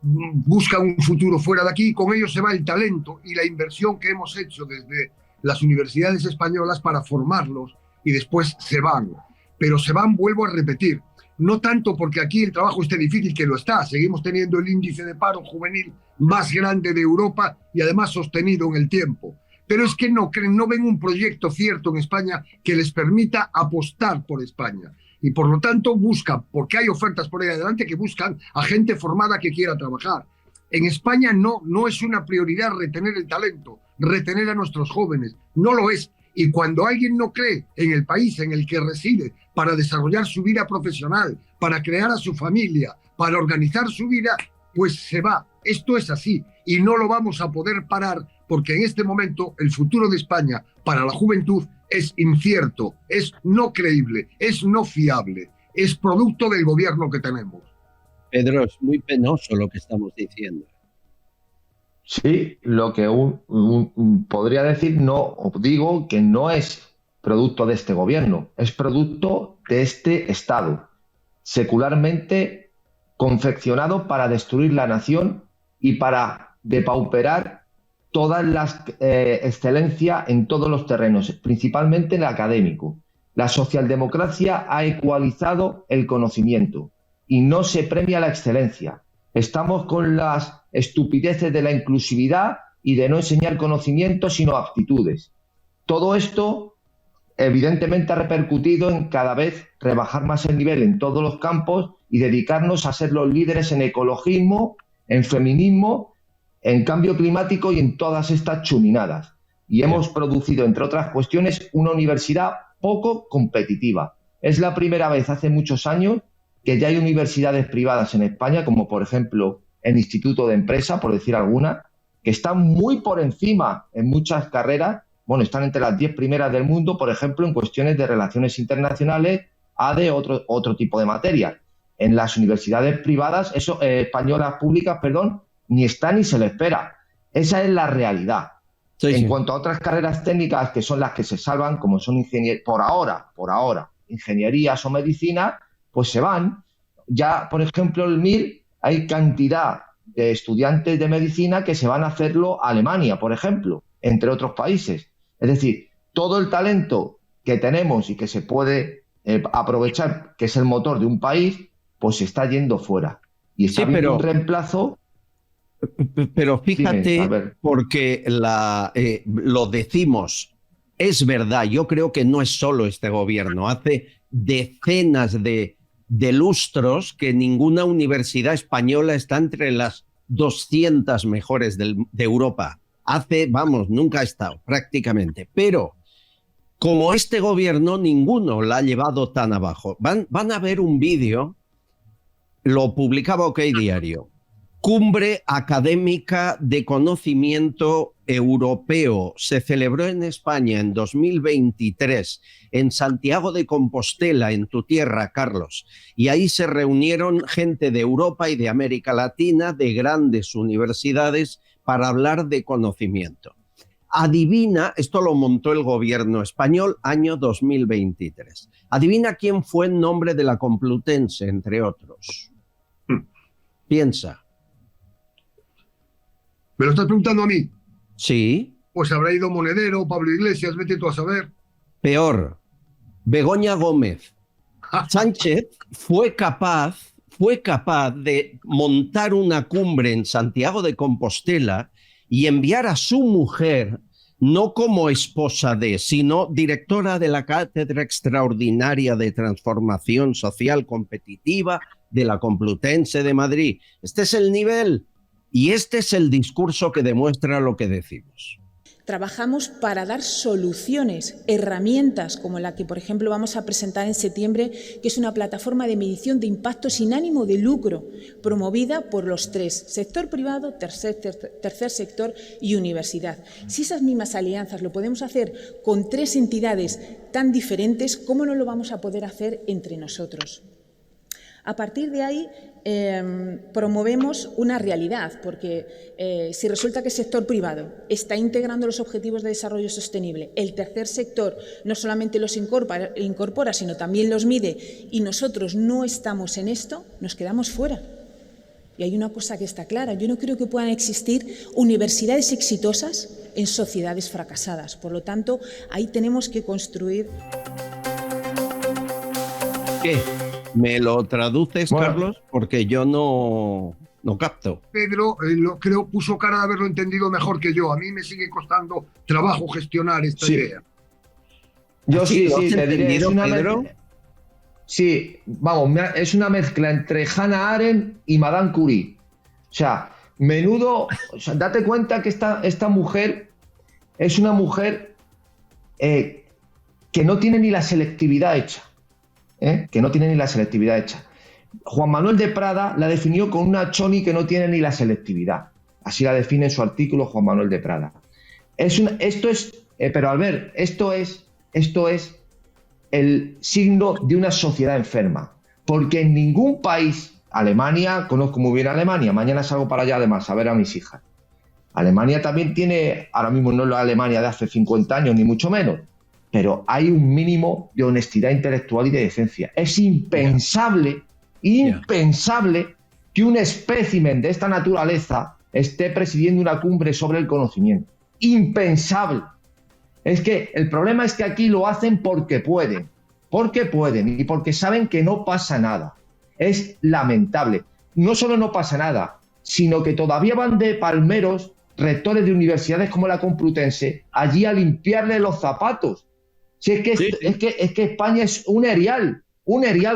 buscan un futuro fuera de aquí y con ellos se va el talento y la inversión que hemos hecho desde las universidades españolas para formarlos y después se van. Pero se van, vuelvo a repetir, no tanto porque aquí el trabajo esté difícil, que lo está, seguimos teniendo el índice de paro juvenil más grande de Europa y además sostenido en el tiempo. Pero es que no ven un proyecto cierto en España que les permita apostar por España. Y por lo tanto buscan, porque hay ofertas por ahí adelante que buscan a gente formada que quiera trabajar. En España no es una prioridad retener el talento, retener a nuestros jóvenes, no lo es. Y cuando alguien no cree en el país en el que reside para desarrollar su vida profesional, para crear a su familia, para organizar su vida, pues se va. Esto es así y no lo vamos a poder parar porque en este momento el futuro de España para la juventud es incierto, es no creíble, es no fiable, es producto del gobierno que tenemos. Pedro, es muy penoso lo que estamos diciendo. Sí, lo que podría decir, digo que no es producto de este gobierno, es producto de este Estado, secularmente confeccionado para destruir la nación y para depauperar toda la excelencia en todos los terrenos, principalmente en el académico. La socialdemocracia ha ecualizado el conocimiento y no se premia la excelencia. Estamos con las estupideces de la inclusividad y de no enseñar conocimiento, sino aptitudes. Todo esto, evidentemente, ha repercutido en cada vez rebajar más el nivel en todos los campos y dedicarnos a ser los líderes en ecologismo, en feminismo, en cambio climático y en todas estas chuminadas. Y hemos producido, entre otras cuestiones, una universidad poco competitiva. Es la primera vez hace muchos años que ya hay universidades privadas en España, como por ejemplo el Instituto de Empresa, por decir alguna, que están muy por encima en muchas carreras, están entre las 10 primeras del mundo, por ejemplo, en cuestiones de relaciones internacionales, de otro tipo de materias. En las universidades privadas, españolas públicas, ni está ni se le espera. Esa es la realidad. En cuanto a otras carreras técnicas que son las que se salvan, como son ingeniería, por ahora, ingenierías o medicina, pues se van. Ya, por ejemplo, el MIR, hay cantidad de estudiantes de medicina que se van a hacerlo a Alemania, por ejemplo, entre otros países. Es decir, todo el talento que tenemos y que se puede aprovechar, que es el motor de un país, pues se está yendo fuera. Y está habiendo un reemplazo. Pero fíjate, porque lo decimos, es verdad, yo creo que no es solo este gobierno, hace decenas de lustros que ninguna universidad española está entre las 200 mejores de Europa. Nunca ha estado prácticamente, pero como este gobierno ninguno la ha llevado tan abajo. Van a ver un vídeo, lo publicaba OK Diario. Cumbre Académica de Conocimiento Europeo. Se celebró en España en 2023, en Santiago de Compostela, en tu tierra, Carlos. Y ahí se reunieron gente de Europa y de América Latina, de grandes universidades, para hablar de conocimiento. Adivina, esto lo montó el gobierno español, año 2023. Adivina quién fue en nombre de la Complutense, entre otros. Piensa. ¿Me lo estás preguntando a mí? Sí. Pues habrá ido Monedero, Pablo Iglesias, vete tú a saber. Peor, Begoña Gómez. Sánchez fue capaz de montar una cumbre en Santiago de Compostela y enviar a su mujer, no como esposa sino directora de la Cátedra Extraordinaria de Transformación Social Competitiva de la Complutense de Madrid. Este es el nivel. Y este es el discurso que demuestra lo que decimos. Trabajamos para dar soluciones, herramientas como la que, por ejemplo, vamos a presentar en septiembre, que es una plataforma de medición de impacto sin ánimo de lucro, promovida por los tres, sector privado, tercer sector y universidad. Si esas mismas alianzas lo podemos hacer con tres entidades tan diferentes, ¿cómo no lo vamos a poder hacer entre nosotros? A partir de ahí promovemos una realidad, porque si resulta que el sector privado está integrando los objetivos de desarrollo sostenible, el tercer sector no solamente los incorpora, sino también los mide, y nosotros no estamos en esto, nos quedamos fuera. Y hay una cosa que está clara, yo no creo que puedan existir universidades exitosas en sociedades fracasadas. Por lo tanto, ahí tenemos que construir... ¿Qué? ¿Me lo traduces, Carlos? Porque yo no capto. Pedro, creo puso cara de haberlo entendido mejor que yo. A mí me sigue costando trabajo gestionar esta idea. Yo sí, te diré. Es una mezcla entre Hannah Arendt y Madame Curie. O sea, date cuenta que esta mujer es una mujer que no tiene ni la selectividad hecha. Que no tiene ni la selectividad hecha. Juan Manuel de Prada la definió con una choni que no tiene ni la selectividad. Así la define en su artículo Juan Manuel de Prada. Pero Albert, esto es el signo de una sociedad enferma. Porque en ningún país, Alemania, conozco muy bien a Alemania, mañana salgo para allá además a ver a mis hijas. Alemania también tiene, ahora mismo no es la Alemania de hace 50 años, ni mucho menos, pero hay un mínimo de honestidad intelectual y de decencia. Es impensable que un espécimen de esta naturaleza esté presidiendo una cumbre sobre el conocimiento. Impensable. Es que el problema es que aquí lo hacen porque pueden y porque saben que no pasa nada. Es lamentable. No solo no pasa nada, sino que todavía van de palmeros rectores de universidades como la Complutense allí a limpiarle los zapatos. Si es que España es un erial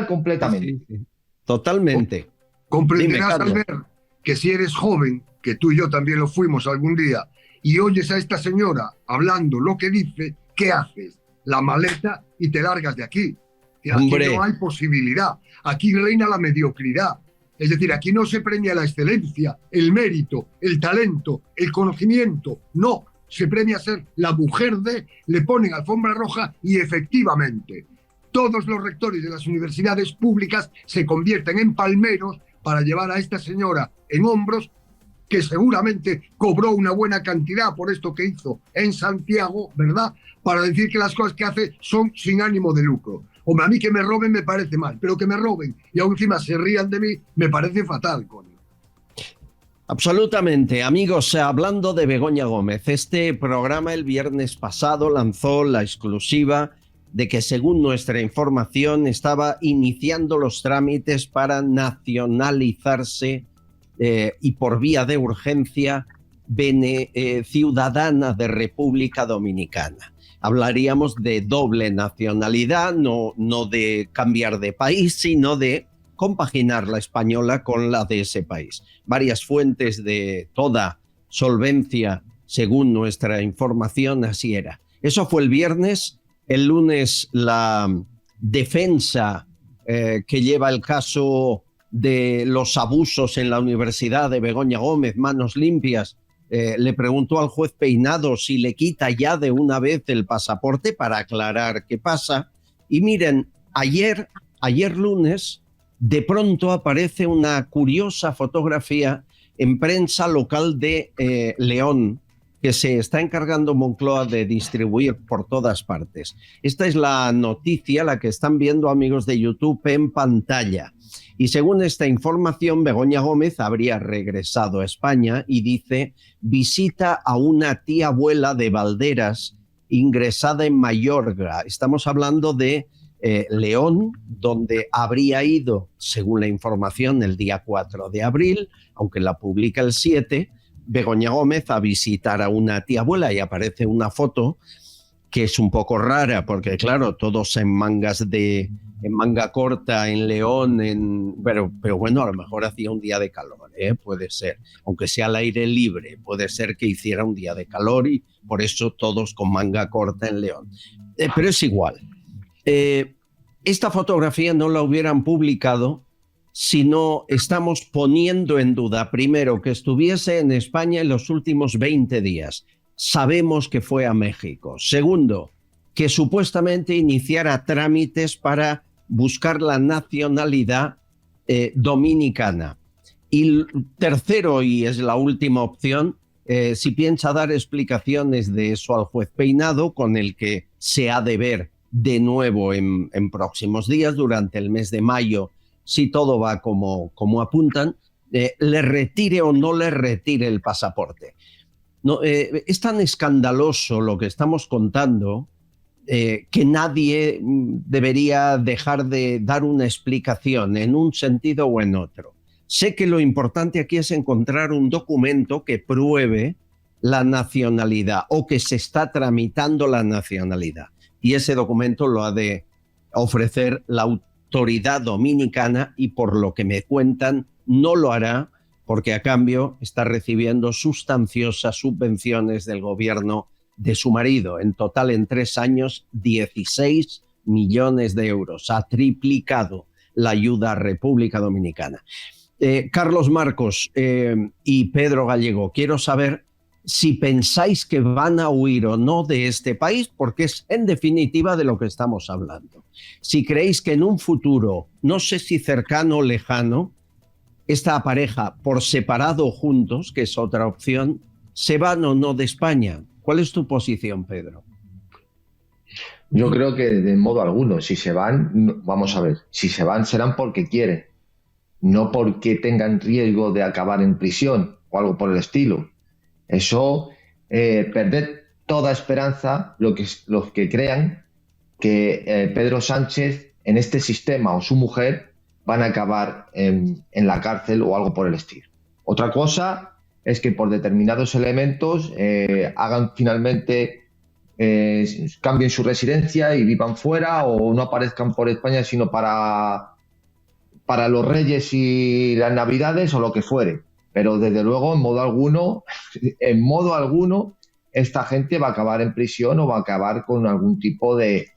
completamente. Sí. Totalmente. Comprenderás, Albert, que si eres joven, que tú y yo también lo fuimos algún día, y oyes a esta señora hablando lo que dice, ¿qué haces? La maleta y te largas de aquí. Aquí no hay posibilidad. Aquí reina la mediocridad. Es decir, aquí no se premia la excelencia, el mérito, el talento, el conocimiento. No, se premia ser la mujer le ponen alfombra roja y efectivamente todos los rectores de las universidades públicas se convierten en palmeros para llevar a esta señora en hombros, que seguramente cobró una buena cantidad por esto que hizo en Santiago, ¿verdad? Para decir que las cosas que hace son sin ánimo de lucro. Hombre, a mí que me roben me parece mal, pero que me roben y aún encima se rían de mí me parece fatal, coño. Absolutamente. Amigos, hablando de Begoña Gómez, este programa el viernes pasado lanzó la exclusiva de que, según nuestra información, estaba iniciando los trámites para nacionalizarse y por vía de urgencia ciudadana de República Dominicana. Hablaríamos de doble nacionalidad, no de cambiar de país, sino de compaginar la española con la de ese país. Varias fuentes de toda solvencia, según nuestra información, así era. Eso fue el viernes. El lunes la defensa que lleva el caso de los abusos en la Universidad de Begoña Gómez, Manos Limpias, le preguntó al juez Peinado si le quita ya de una vez el pasaporte para aclarar qué pasa. Y miren, ayer lunes, de pronto aparece una curiosa fotografía en prensa local de León, que se está encargando Moncloa de distribuir por todas partes. Esta es la noticia, la que están viendo, amigos de YouTube, en pantalla. Y según esta información, Begoña Gómez habría regresado a España y dice: visita a una tía abuela de Valderas ingresada en Mayorga. Estamos hablando de León, donde habría ido, según la información, el día 4 de abril, aunque la publica el 7, Begoña Gómez a visitar a una tía abuela, y aparece una foto que es un poco rara, porque claro, todos en manga corta en León, pero bueno, a lo mejor hacía un día de calor, puede ser, aunque sea al aire libre, puede ser que hiciera un día de calor y por eso todos con manga corta en León. Pero es igual. Esta fotografía no la hubieran publicado si no estamos poniendo en duda, primero, que estuviese en España en los últimos 20 días. Sabemos que fue a México. Segundo, que supuestamente iniciara trámites para buscar la nacionalidad dominicana. Y tercero, y es la última opción, si piensa dar explicaciones de eso al juez Peinado, con el que se ha de ver de nuevo en próximos días, durante el mes de mayo, si todo va como apuntan, le retire o no le retire el pasaporte. No, es tan escandaloso lo que estamos contando que nadie debería dejar de dar una explicación en un sentido o en otro. Sé que lo importante aquí es encontrar un documento que pruebe la nacionalidad o que se está tramitando la nacionalidad. Y ese documento lo ha de ofrecer la autoridad dominicana y, por lo que me cuentan, no lo hará porque a cambio está recibiendo sustanciosas subvenciones del gobierno de su marido. En total, en 3 años, 16 millones de euros. Ha triplicado la ayuda a República Dominicana. Carlos Marcos y Pedro Gallego, quiero saber si pensáis que van a huir o no de este país, porque es en definitiva de lo que estamos hablando. Si creéis que en un futuro, no sé si cercano o lejano, esta pareja, por separado o juntos, que es otra opción, se van o no de España. ¿Cuál es tu posición, Pedro? Yo creo que de modo alguno, si se van, vamos a ver, si se van serán porque quieren, no porque tengan riesgo de acabar en prisión o algo por el estilo. Eso, perder toda esperanza, los que crean que Pedro Sánchez en este sistema o su mujer van a acabar en la cárcel o algo por el estilo. Otra cosa es que por determinados elementos hagan finalmente, cambien su residencia y vivan fuera o no aparezcan por España sino para los Reyes y las Navidades o lo que fuere. Pero desde luego, en modo alguno, esta gente va a acabar en prisión o va a acabar con algún tipo de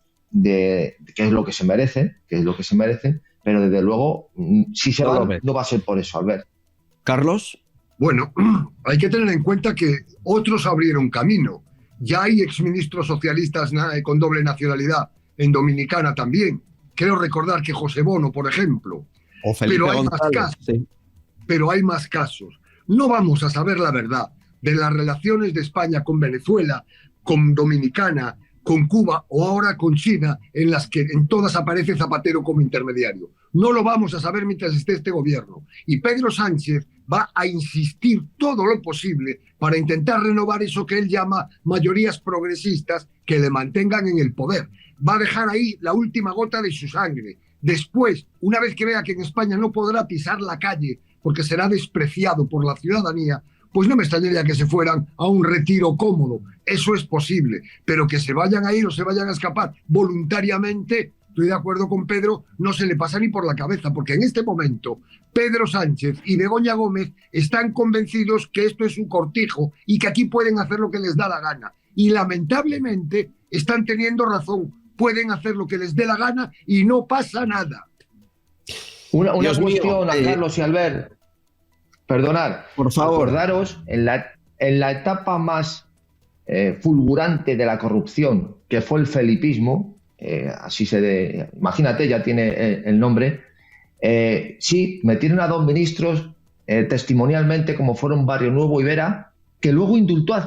que es lo que se merecen, pero desde luego, si se van, no va a ser por eso, Albert. ¿Carlos? Bueno, hay que tener en cuenta que otros abrieron camino. Ya hay exministros socialistas con doble nacionalidad en Dominicana también. Quiero recordar que José Bono, por ejemplo. O Felipe González, sí. Pero hay más casos. No vamos a saber la verdad de las relaciones de España con Venezuela, con Dominicana, con Cuba o ahora con China, en las que en todas aparece Zapatero como intermediario. No lo vamos a saber mientras esté este gobierno. Y Pedro Sánchez va a insistir todo lo posible para intentar renovar eso que él llama mayorías progresistas que le mantengan en el poder. Va a dejar ahí la última gota de su sangre. Después, una vez que vea que en España no podrá pisar la calle porque será despreciado por la ciudadanía, pues no me extrañaría que se fueran a un retiro cómodo. Eso es posible, pero que se vayan a ir o se vayan a escapar voluntariamente, estoy de acuerdo con Pedro, no se le pasa ni por la cabeza, porque en este momento Pedro Sánchez y Begoña Gómez están convencidos que esto es un cortijo y que aquí pueden hacer lo que les da la gana. Y lamentablemente están teniendo razón, pueden hacer lo que les dé la gana y no pasa nada. Una cuestión a Carlos y Albert. Perdonad, por favor. Acordaros, en la etapa más fulgurante de la corrupción, que fue el felipismo, imagínate, ya tiene el nombre, sí, metieron a 2 ministros testimonialmente, como fueron Barrio Nuevo y Vera, que luego indultó a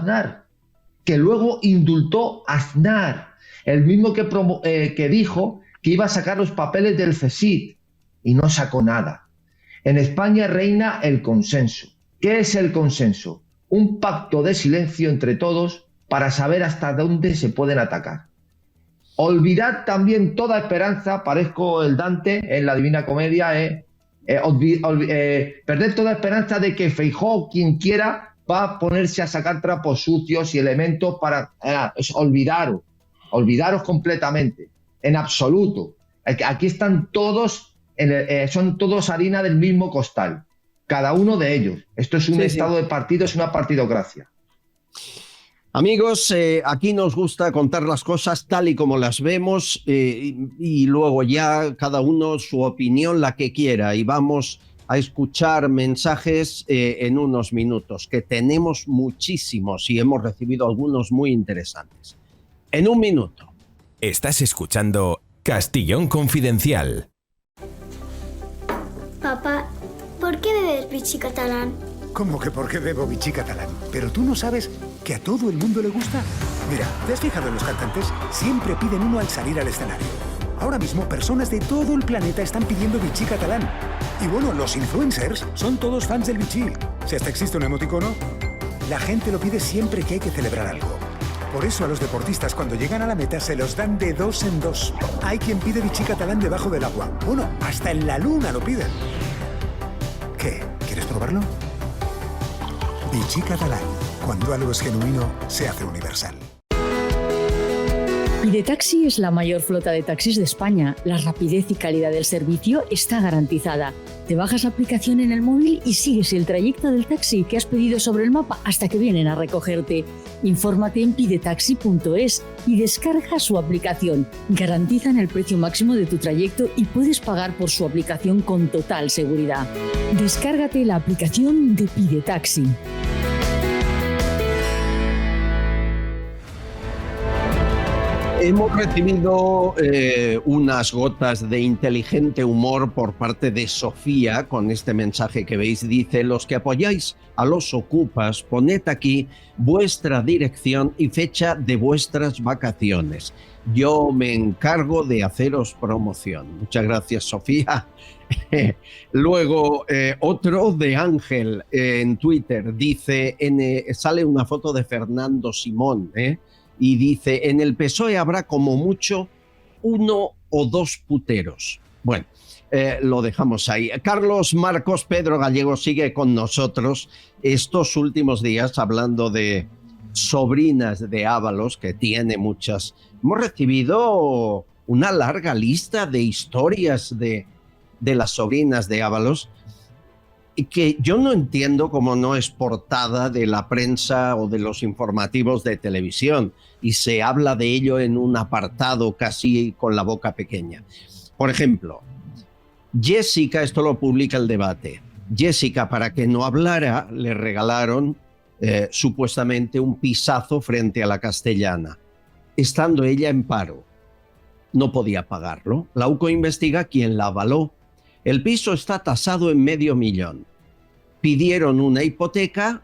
Aznar, el mismo que dijo que iba a sacar los papeles del CSIC y no sacó nada. En España reina el consenso. ¿Qué es el consenso? Un pacto de silencio entre todos para saber hasta dónde se pueden atacar. Olvidad también toda esperanza, parezco el Dante en la Divina Comedia, perder toda esperanza de que Feijóo, quien quiera, va a ponerse a sacar trapos sucios y elementos para olvidaros completamente, en absoluto. Aquí están todos, son todos harina del mismo costal, cada uno de ellos. Esto es un estado de partido, es una partidocracia. Amigos, aquí nos gusta contar las cosas tal y como las vemos y luego ya cada uno su opinión, la que quiera, y vamos a escuchar mensajes en unos minutos, que tenemos muchísimos y hemos recibido algunos muy interesantes. En un minuto. Estás escuchando Castellón Confidencial. Papá, ¿por qué bebes Vichy catalán? ¿Cómo que por qué bebo Vichy catalán? ¿Pero tú no sabes que a todo el mundo le gusta? Mira, ¿te has fijado en los cantantes? Siempre piden uno al salir al escenario. Ahora mismo personas de todo el planeta están pidiendo Vichy catalán. Y bueno, los influencers son todos fans del Vichy. Si hasta existe un emoticono, la gente lo pide siempre que hay que celebrar algo. Por eso a los deportistas cuando llegan a la meta se los dan de 2 en 2. Hay quien pide Vichy catalán debajo del agua. Bueno, hasta en la luna lo piden. ¿Qué? ¿Quieres probarlo? Vichy catalán. Cuando algo es genuino, se hace universal. Pidetaxi es la mayor flota de taxis de España. La rapidez y calidad del servicio está garantizada. Te bajas la aplicación en el móvil y sigues el trayecto del taxi que has pedido sobre el mapa hasta que vienen a recogerte. Infórmate en pidetaxi.es y descarga su aplicación. Garantizan el precio máximo de tu trayecto y puedes pagar por su aplicación con total seguridad. Descárgate la aplicación de Pidetaxi. Hemos recibido unas gotas de inteligente humor por parte de Sofía con este mensaje que veis. Dice: los que apoyáis a los ocupas, poned aquí vuestra dirección y fecha de vuestras vacaciones. Yo me encargo de haceros promoción. Muchas gracias, Sofía. Luego, otro de Ángel en Twitter. Dice, sale una foto de Fernando Simón, y dice: en el PSOE habrá como mucho 1 o 2 puteros. Bueno, lo dejamos ahí. Carlos Marcos Pedro Gallego sigue con nosotros estos últimos días hablando de sobrinas de Ábalos, que tiene muchas. Hemos recibido una larga lista de historias de las sobrinas de Ábalos, que yo no entiendo cómo no es portada de la prensa o de los informativos de televisión, y se habla de ello en un apartado casi con la boca pequeña. Por ejemplo, Jessica, esto lo publica El Debate, Jessica, para que no hablara, le regalaron supuestamente un pisazo frente a la Castellana, estando ella en paro. No podía pagarlo. La UCO investiga quién la avaló. El piso está tasado en $500,000. Pidieron una hipoteca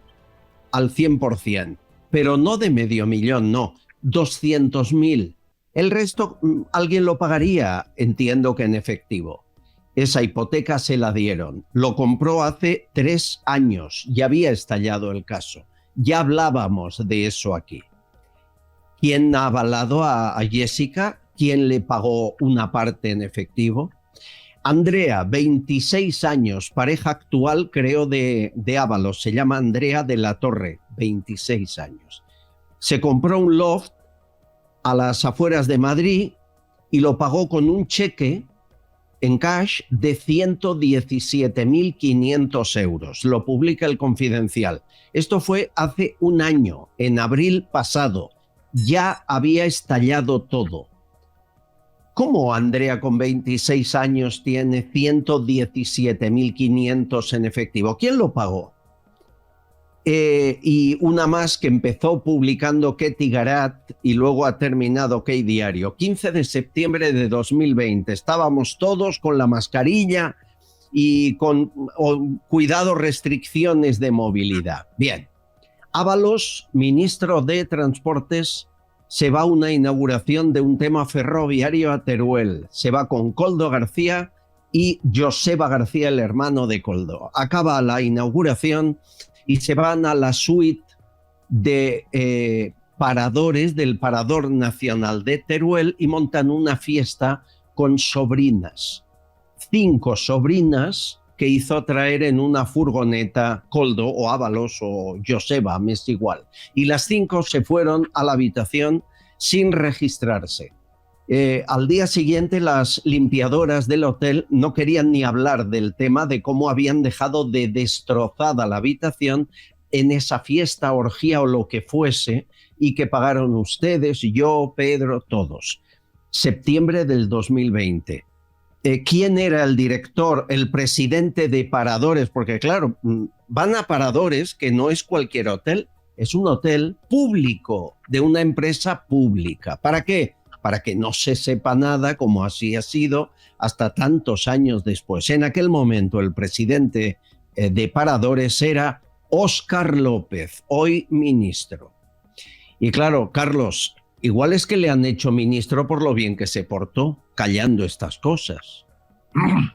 al 100%, pero no de $500,000, no, 200.000. El resto alguien lo pagaría, entiendo que en efectivo. Esa hipoteca se la dieron. Lo compró hace 3 años. Ya había estallado el caso. Ya hablábamos de eso aquí. ¿Quién ha avalado a Jessica? ¿Quién le pagó una parte en efectivo? Andrea, 26 años, pareja actual, creo, de Ábalos. Se llama Andrea de la Torre, 26 años. Se compró un loft a las afueras de Madrid y lo pagó con un cheque en cash de 117.500 euros. Lo publica El Confidencial. Esto fue hace 1 año, en abril pasado. Ya había estallado todo. ¿Cómo Andrea con 26 años tiene 117.500 en efectivo? ¿Quién lo pagó? Y una más que empezó publicando Ketty Garat y luego ha terminado Key Diario. 15 de septiembre de 2020. Estábamos todos con la mascarilla y con cuidado, restricciones de movilidad. Bien. Ábalos, ministro de Transportes, se va a una inauguración de un tema ferroviario a Teruel. Se va con Koldo García y Joseba García, el hermano de Koldo. Acaba la inauguración y se van a la suite de paradores del Parador Nacional de Teruel y montan una fiesta con sobrinas. 5 sobrinas que hizo traer en una furgoneta Koldo o Ábalos o Joseba, me es igual. Y las 5 se fueron a la habitación sin registrarse. Al día siguiente las limpiadoras del hotel no querían ni hablar del tema de cómo habían dejado de destrozada la habitación en esa fiesta, orgía o lo que fuese, y que pagaron ustedes, yo, Pedro, todos. Septiembre del 2020. ¿Quién era el director, el presidente de Paradores? Porque claro, van a Paradores, que no es cualquier hotel, es un hotel público, de una empresa pública. ¿Para qué? Para que no se sepa nada, como así ha sido hasta tantos años después. En aquel momento el presidente de Paradores era Óscar López, hoy ministro. Y claro, Carlos, igual es que le han hecho ministro por lo bien que se portó, callando estas cosas.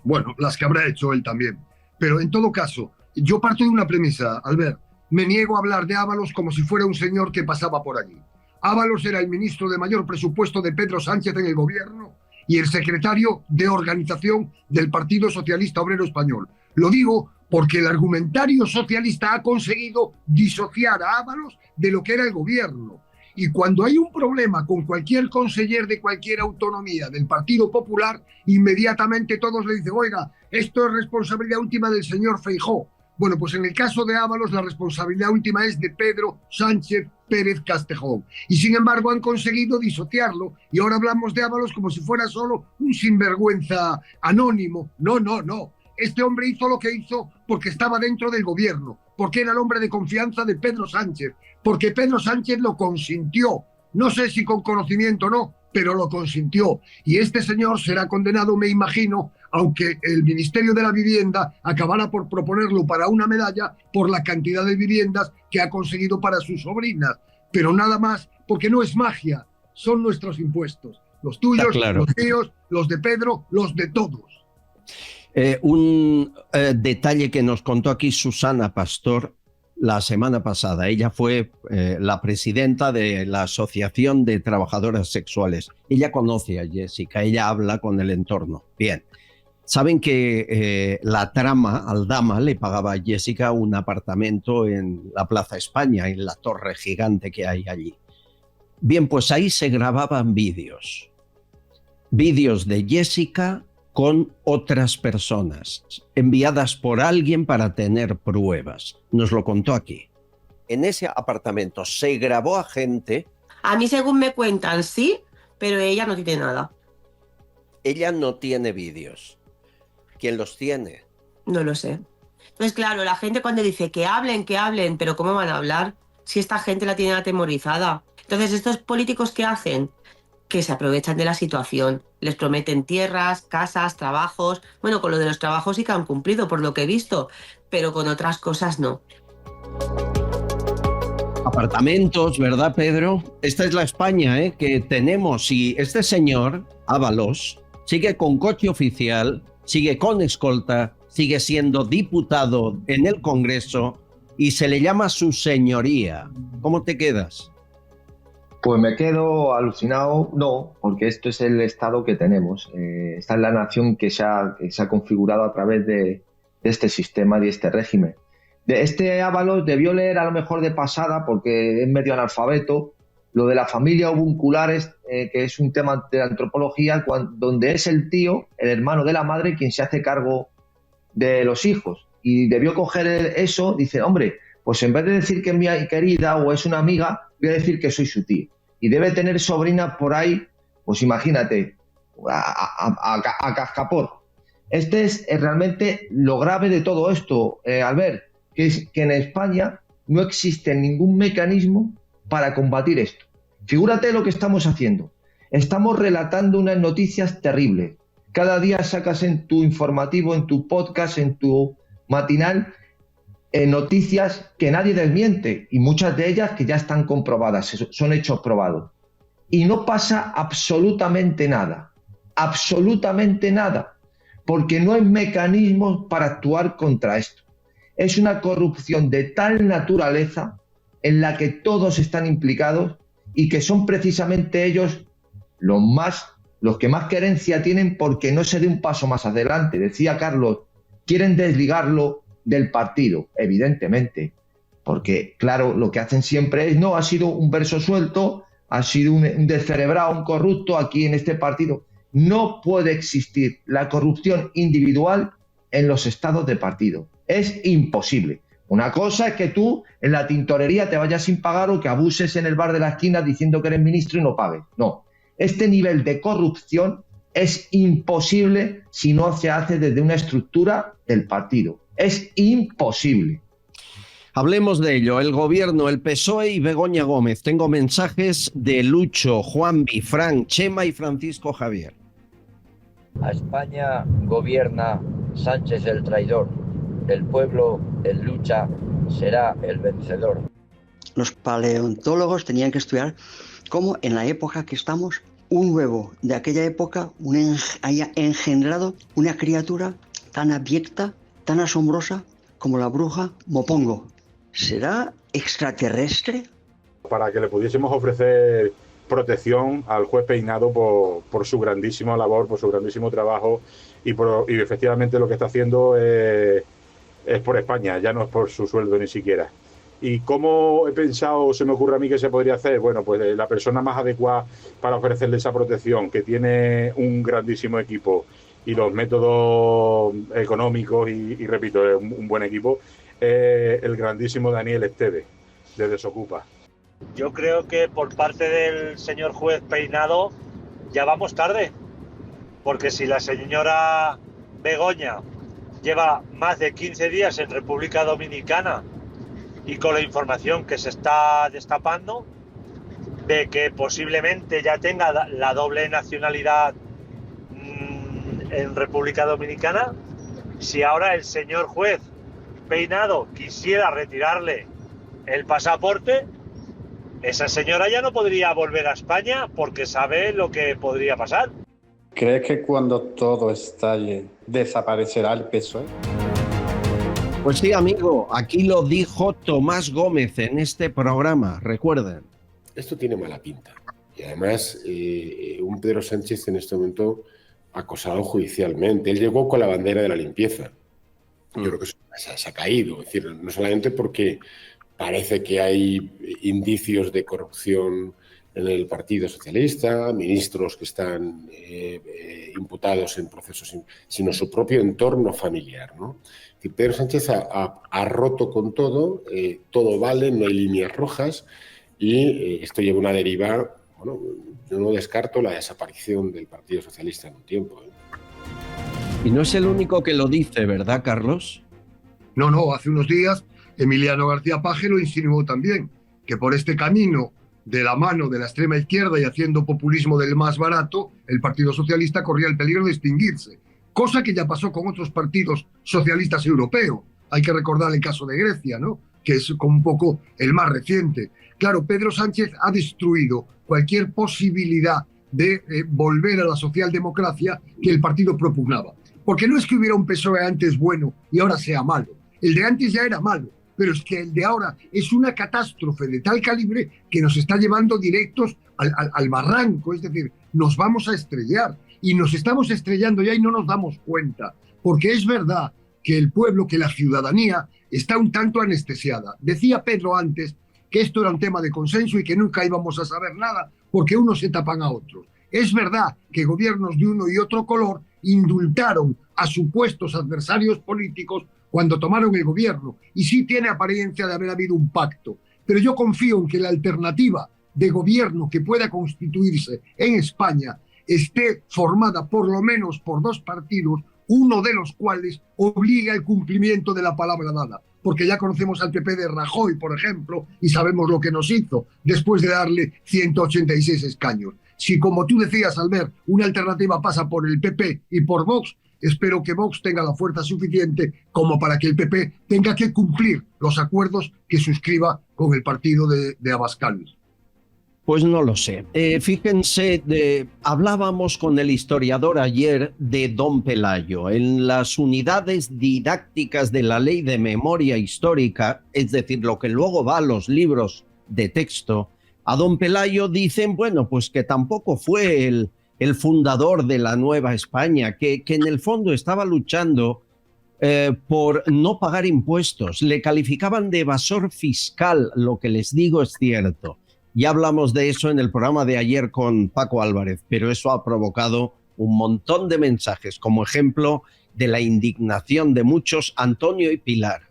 Bueno, las que habrá hecho él también. Pero en todo caso, yo parto de una premisa, Albert. Me niego a hablar de Ábalos como si fuera un señor que pasaba por allí. Ábalos era el ministro de mayor presupuesto de Pedro Sánchez en el gobierno y el secretario de organización del Partido Socialista Obrero Español. Lo digo porque el argumentario socialista ha conseguido disociar a Ábalos de lo que era el gobierno. Y cuando hay un problema con cualquier conseller de cualquier autonomía del Partido Popular, inmediatamente todos le dicen, oiga, esto es responsabilidad última del señor Feijóo. Bueno, pues en el caso de Ábalos la responsabilidad última es de Pedro Sánchez Pérez Castejón. Y sin embargo han conseguido disociarlo y ahora hablamos de Ábalos como si fuera solo un sinvergüenza anónimo. No, no, no. Este hombre hizo lo que hizo porque estaba dentro del gobierno, porque era el hombre de confianza de Pedro Sánchez, porque Pedro Sánchez lo consintió. No sé si con conocimiento o no, pero lo consintió. Y este señor será condenado, me imagino, aunque el Ministerio de la Vivienda acabara por proponerlo para una medalla por la cantidad de viviendas que ha conseguido para sus sobrinas. Pero nada más, porque no es magia, son nuestros impuestos. Los tuyos, claro. Los míos, los de Pedro, los de todos. Un detalle que nos contó aquí Susana Pastor la semana pasada. Ella fue la presidenta de la Asociación de Trabajadoras Sexuales. Ella conoce a Jessica, ella habla con el entorno. Bien, saben que la trama, Aldama, le pagaba a Jessica un apartamento en la Plaza España, en la torre gigante que hay allí. Bien, pues ahí se grababan vídeos de Jessica con otras personas, enviadas por alguien para tener pruebas. Nos lo contó aquí. En ese apartamento se grabó a gente. A mí, según me cuentan, sí, pero ella no tiene nada. Ella no tiene vídeos. ¿Quién los tiene? No lo sé. Entonces, claro, la gente cuando dice que hablen, pero ¿cómo van a hablar? Si esta gente la tiene atemorizada. Entonces, estos políticos, ¿qué hacen? Que se aprovechan de la situación. Les prometen tierras, casas, trabajos. Bueno, con lo de los trabajos sí que han cumplido, por lo que he visto, pero con otras cosas no. Apartamentos, ¿verdad, Pedro? Esta es la España que tenemos. Y este señor, Ábalos, sigue con coche oficial, sigue con escolta, sigue siendo diputado en el Congreso y se le llama su señoría. ¿Cómo te quedas? Pues me quedo alucinado, no, porque esto es el Estado que tenemos. Esta es la nación que se ha configurado a través de este sistema y de este régimen. De este Ábalos debió leer a lo mejor de pasada, porque es medio analfabeto, lo de la familia ovunculares, que es un tema de antropología, donde es el tío, el hermano de la madre, quien se hace cargo de los hijos. Y debió coger eso, dice, hombre, pues en vez de decir que es mi querida o es una amiga, voy a decir que soy su tío. Y debe tener sobrinas por ahí, pues imagínate, a cascapor. Este es realmente lo grave de todo esto, Albert, que es que en España no existe ningún mecanismo para combatir esto. Figúrate lo que estamos haciendo. Estamos relatando unas noticias terribles. Cada día sacas en tu informativo, en tu podcast, en tu matinal, noticias que nadie desmiente y muchas de ellas que ya están comprobadas, son hechos probados. Y no pasa absolutamente nada, porque no hay mecanismos para actuar contra esto. Es una corrupción de tal naturaleza en la que todos están implicados y que son precisamente ellos los que más querencia tienen porque no se dé un paso más adelante. Decía Carlos, quieren desligarlo del partido, evidentemente, porque claro, lo que hacen siempre es, no, ha sido un verso suelto, ha sido un descerebrado, un corrupto aquí en este partido. No puede existir la corrupción individual en los estados de partido, es imposible. Una cosa es que tú en la tintorería te vayas sin pagar o que abuses en el bar de la esquina diciendo que eres ministro y no pagues. No, este nivel de corrupción es imposible si no se hace desde una estructura del partido. Es imposible. Hablemos de ello. El gobierno, el PSOE y Begoña Gómez. Tengo mensajes de Lucho, Juanvi, Fran, Chema y Francisco Javier. A España gobierna Sánchez el traidor. El pueblo en lucha será el vencedor. Los paleontólogos tenían que estudiar cómo en la época que estamos, un huevo de aquella época haya engendrado una criatura tan abyecta, tan asombrosa como la bruja Mopongo. ¿Será extraterrestre? Para que le pudiésemos ofrecer protección al juez Peinado por su grandísima labor, por su grandísimo trabajo y efectivamente lo que está haciendo es por España, ya no es por su sueldo ni siquiera. ¿Y cómo he pensado, se me ocurre a mí que se podría hacer? Bueno, pues la persona más adecuada para ofrecerle esa protección, que tiene un grandísimo equipo y los métodos económicos y repito, un buen equipo, el grandísimo Daniel Esteve, de Desocupa. Yo creo que por parte del señor juez Peinado ya vamos tarde, porque si la señora Begoña lleva más de 15 días en República Dominicana y con la información que se está destapando de que posiblemente ya tenga la doble nacionalidad en República Dominicana, si ahora el señor juez Peinado quisiera retirarle el pasaporte, esa señora ya no podría volver a España porque sabe lo que podría pasar. ¿Crees que cuando todo estalle desaparecerá el PSOE? Pues sí, amigo, aquí lo dijo Tomás Gómez en este programa, recuerden. Esto tiene mala pinta. Y además, un Pedro Sánchez en este momento acosado judicialmente. Él llegó con la bandera de la limpieza. Yo creo que eso se ha caído. Es decir, no solamente porque parece que hay indicios de corrupción en el Partido Socialista, ministros que están imputados en procesos, sino su propio entorno familiar, ¿no? Y Pedro Sánchez ha roto con todo, todo vale, no hay líneas rojas y esto lleva una deriva. Bueno, yo no descarto la desaparición del Partido Socialista en un tiempo. Y no es el único que lo dice, ¿verdad, Carlos? No, hace unos días Emiliano García Paje lo insinuó también, que por este camino de la mano de la extrema izquierda y haciendo populismo del más barato, el Partido Socialista corría el peligro de extinguirse, cosa que ya pasó con otros partidos socialistas europeos. Hay que recordar el caso de Grecia, ¿no?, que es como un poco el más reciente. Claro, Pedro Sánchez ha destruido cualquier posibilidad de volver a la socialdemocracia que el partido propugnaba. Porque no es que hubiera un PSOE antes bueno y ahora sea malo. El de antes ya era malo, pero es que el de ahora es una catástrofe de tal calibre que nos está llevando directos al barranco. Es decir, nos vamos a estrellar y nos estamos estrellando ya y no nos damos cuenta. Porque es verdad que el pueblo, que la ciudadanía está un tanto anestesiada. Decía Pedro antes que esto era un tema de consenso y que nunca íbamos a saber nada porque unos se tapan a otros. Es verdad que gobiernos de uno y otro color indultaron a supuestos adversarios políticos cuando tomaron el gobierno, y sí tiene apariencia de haber habido un pacto. Pero yo confío en que la alternativa de gobierno que pueda constituirse en España esté formada por lo menos por dos partidos, uno de los cuales obliga el cumplimiento de la palabra dada. Porque ya conocemos al PP de Rajoy, por ejemplo, y sabemos lo que nos hizo después de darle 186 escaños. Si, como tú decías, Albert, una alternativa pasa por el PP y por Vox, espero que Vox tenga la fuerza suficiente como para que el PP tenga que cumplir los acuerdos que suscriba con el partido de Abascal. Pues no lo sé. Fíjense, hablábamos con el historiador ayer de Don Pelayo. En las unidades didácticas de la Ley de Memoria Histórica, es decir, lo que luego va a los libros de texto, a Don Pelayo dicen, bueno, pues que tampoco fue el fundador de la Nueva España, que en el fondo estaba luchando por no pagar impuestos. Le calificaban de evasor fiscal, lo que les digo es cierto. Ya hablamos de eso en el programa de ayer con Paco Álvarez, pero eso ha provocado un montón de mensajes, como ejemplo de la indignación de muchos, Antonio y Pilar.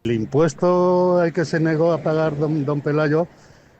El impuesto al que se negó a pagar don Pelayo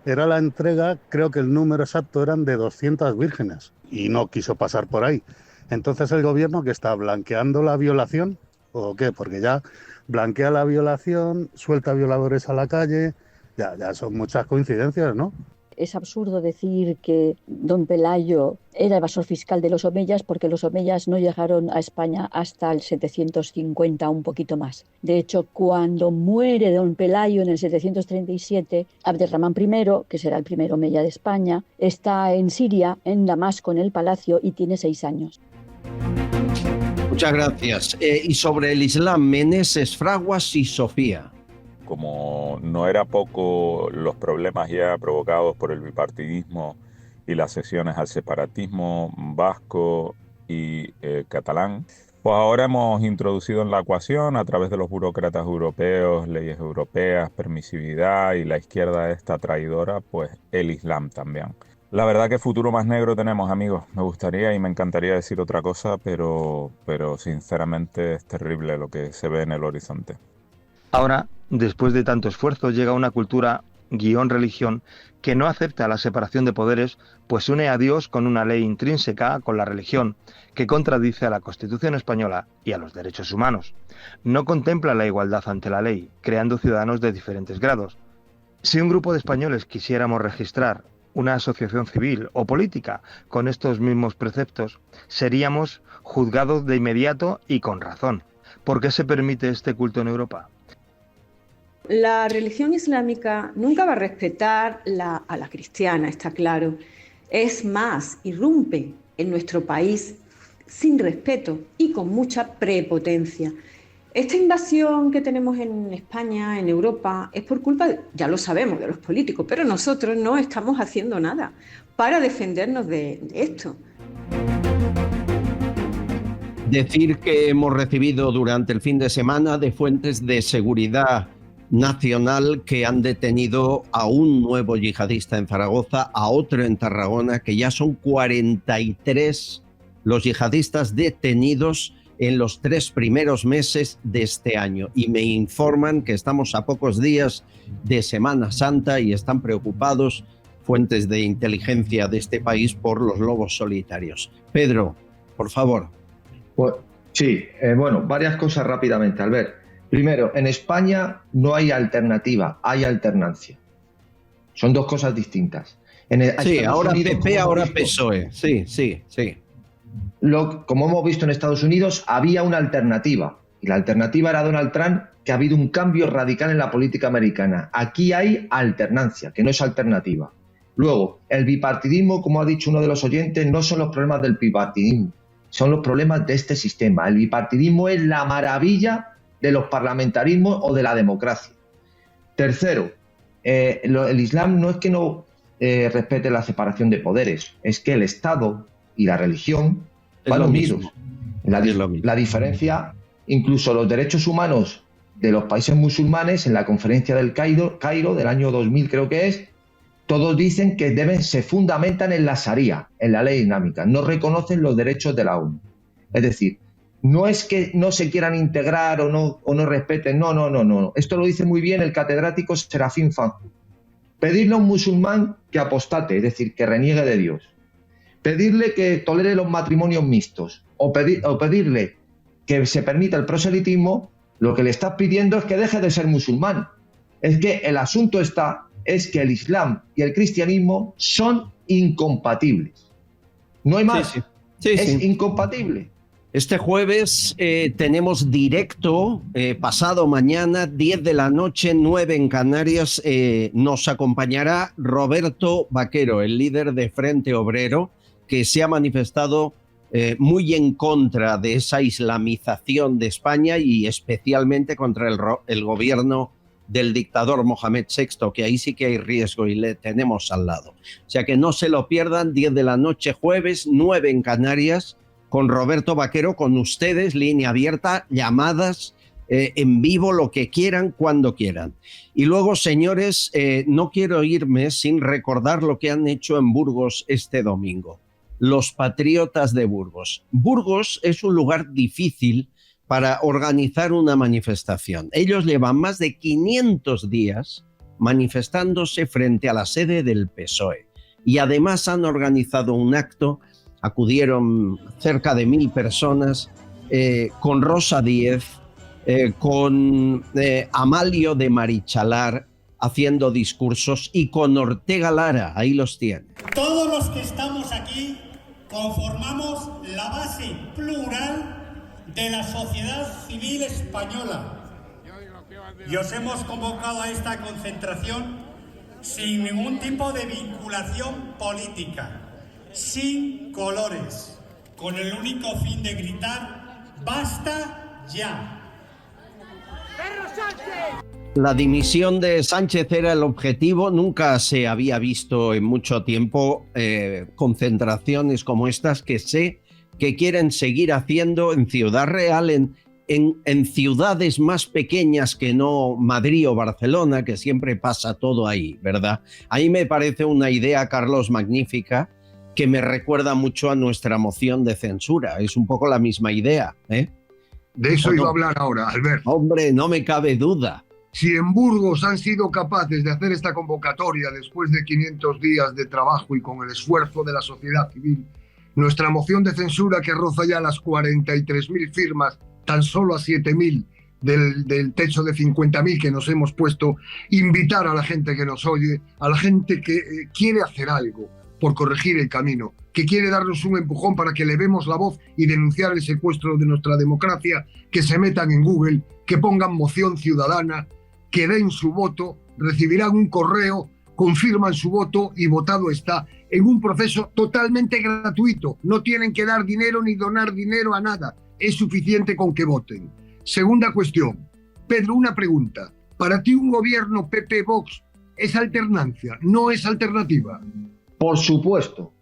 era la entrega, creo que el número exacto eran de 200 vírgenes, y no quiso pasar por ahí. Entonces el gobierno, que está blanqueando la violación, ¿o qué? Porque ya blanquea la violación, suelta violadores a la calle, ya son muchas coincidencias, ¿no? Es absurdo decir que don Pelayo era evasor fiscal de los omeyas, porque los omeyas no llegaron a España hasta el 750, un poquito más. De hecho, cuando muere don Pelayo en el 737, Abderramán I, que será el primer omeya de España, está en Siria, en Damasco, en el palacio, y tiene 6 años. Muchas gracias. Y sobre el Islam, Meneses, Fraguas y Sofía. Como no era poco los problemas ya provocados por el bipartidismo y las cesiones al separatismo vasco y catalán, Pues ahora hemos introducido en la ecuación, a través de los burócratas europeos, leyes europeas, permisividad y la izquierda esta traidora, pues el Islam también. La verdad que futuro más negro tenemos, amigos. Me gustaría y me encantaría decir otra cosa, pero sinceramente es terrible lo que se ve en el horizonte. Ahora, después de tanto esfuerzo, llega una cultura religión que no acepta la separación de poderes, pues une a Dios con una ley intrínseca con la religión, que contradice a la Constitución española y a los derechos humanos. No contempla la igualdad ante la ley, creando ciudadanos de diferentes grados. Si un grupo de españoles quisiéramos registrar una asociación civil o política con estos mismos preceptos, seríamos juzgados de inmediato y con razón. ¿Por qué se permite este culto en Europa? La religión islámica nunca va a respetar a la cristiana, está claro. Es más, irrumpe en nuestro país sin respeto y con mucha prepotencia. Esta invasión que tenemos en España, en Europa, es por culpa, ya lo sabemos, de los políticos, pero nosotros no estamos haciendo nada para defendernos de esto. Decir que hemos recibido durante el fin de semana de fuentes de seguridad nacional que han detenido a un nuevo yihadista en Zaragoza, a otro en Tarragona, que ya son 43 los yihadistas detenidos en los 3 primeros meses de este año. Y me informan que estamos a pocos días de Semana Santa y están preocupados fuentes de inteligencia de este país por los lobos solitarios. Pedro, por favor. Pues, sí, varias cosas rápidamente, Albert. Primero, en España no hay alternativa, hay alternancia. Son dos cosas distintas. Sí, ahora PP, ahora PSOE. Sí. Como hemos visto en Estados Unidos, había una alternativa. Y la alternativa era Donald Trump, que ha habido un cambio radical en la política americana. Aquí hay alternancia, que no es alternativa. Luego, el bipartidismo, como ha dicho uno de los oyentes, no son los problemas del bipartidismo, son los problemas de este sistema. El bipartidismo es la maravilla de los parlamentarismos o de la democracia. Tercero, el Islam no es que no respete la separación de poderes, es que el Estado y la religión van unidos. La diferencia, incluso los derechos humanos de los países musulmanes, en la conferencia del Cairo del año 2000 creo que es, todos dicen que se fundamentan en la Sharia, en la ley islámica, no reconocen los derechos de la ONU. Es decir, no es que no se quieran integrar o no respeten, no. Esto lo dice muy bien el catedrático Serafín Fanjul. Pedirle a un musulmán que apostate, es decir, que reniegue de Dios. Pedirle que tolere los matrimonios mixtos o pedirle que se permita el proselitismo, lo que le estás pidiendo es que deje de ser musulmán. Es que el asunto es que el Islam y el cristianismo son incompatibles. No hay más. Es incompatible. Este jueves tenemos directo, pasado mañana, 10 de la noche, 9 en Canarias. Nos acompañará Roberto Vaquero, el líder de Frente Obrero, que se ha manifestado muy en contra de esa islamización de España y especialmente contra el gobierno del dictador Mohamed VI, que ahí sí que hay riesgo y le tenemos al lado. O sea que no se lo pierdan, 10 de la noche jueves, 9 en Canarias, con Roberto Vaquero, con ustedes, línea abierta, llamadas en vivo, lo que quieran, cuando quieran. Y luego, señores, no quiero irme sin recordar lo que han hecho en Burgos este domingo. Los patriotas de Burgos. Burgos es un lugar difícil para organizar una manifestación. Ellos llevan más de 500 días manifestándose frente a la sede del PSOE. Y además han organizado un acto. Acudieron cerca de 1000 personas, con Rosa Díez, con Amalio de Marichalar haciendo discursos y con Ortega Lara, ahí los tiene. Todos los que estamos aquí conformamos la base plural de la sociedad civil española y os hemos convocado a esta concentración sin ningún tipo de vinculación política, sin colores, con el único fin de gritar ¡basta ya! ¡Perro Sánchez! La dimisión de Sánchez era el objetivo. Nunca se había visto en mucho tiempo concentraciones como estas, que sé que quieren seguir haciendo en Ciudad Real, en ciudades más pequeñas que no Madrid o Barcelona, que siempre pasa todo ahí, ¿verdad? Ahí me parece una idea, Carlos, magnífica, que me recuerda mucho a nuestra moción de censura. Es un poco la misma idea, ¿eh? De eso iba a hablar ahora, Albert. Hombre, no me cabe duda. Si en Burgos han sido capaces de hacer esta convocatoria después de 500 días de trabajo y con el esfuerzo de la sociedad civil, nuestra moción de censura, que roza ya las 43.000 firmas, tan solo a 7.000 del techo de 50.000 que nos hemos puesto, invitar a la gente que nos oye, a la gente que quiere hacer algo por corregir el camino, que quiere darnos un empujón para que levemos la voz y denunciar el secuestro de nuestra democracia, que se metan en Google, que pongan moción ciudadana, que den su voto, recibirán un correo, confirman su voto y votado está, en un proceso totalmente gratuito. No tienen que dar dinero ni donar dinero a nada. Es suficiente con que voten. Segunda cuestión. Pedro, una pregunta. ¿Para ti un gobierno PP-Vox es alternancia, no es alternativa? Por supuesto.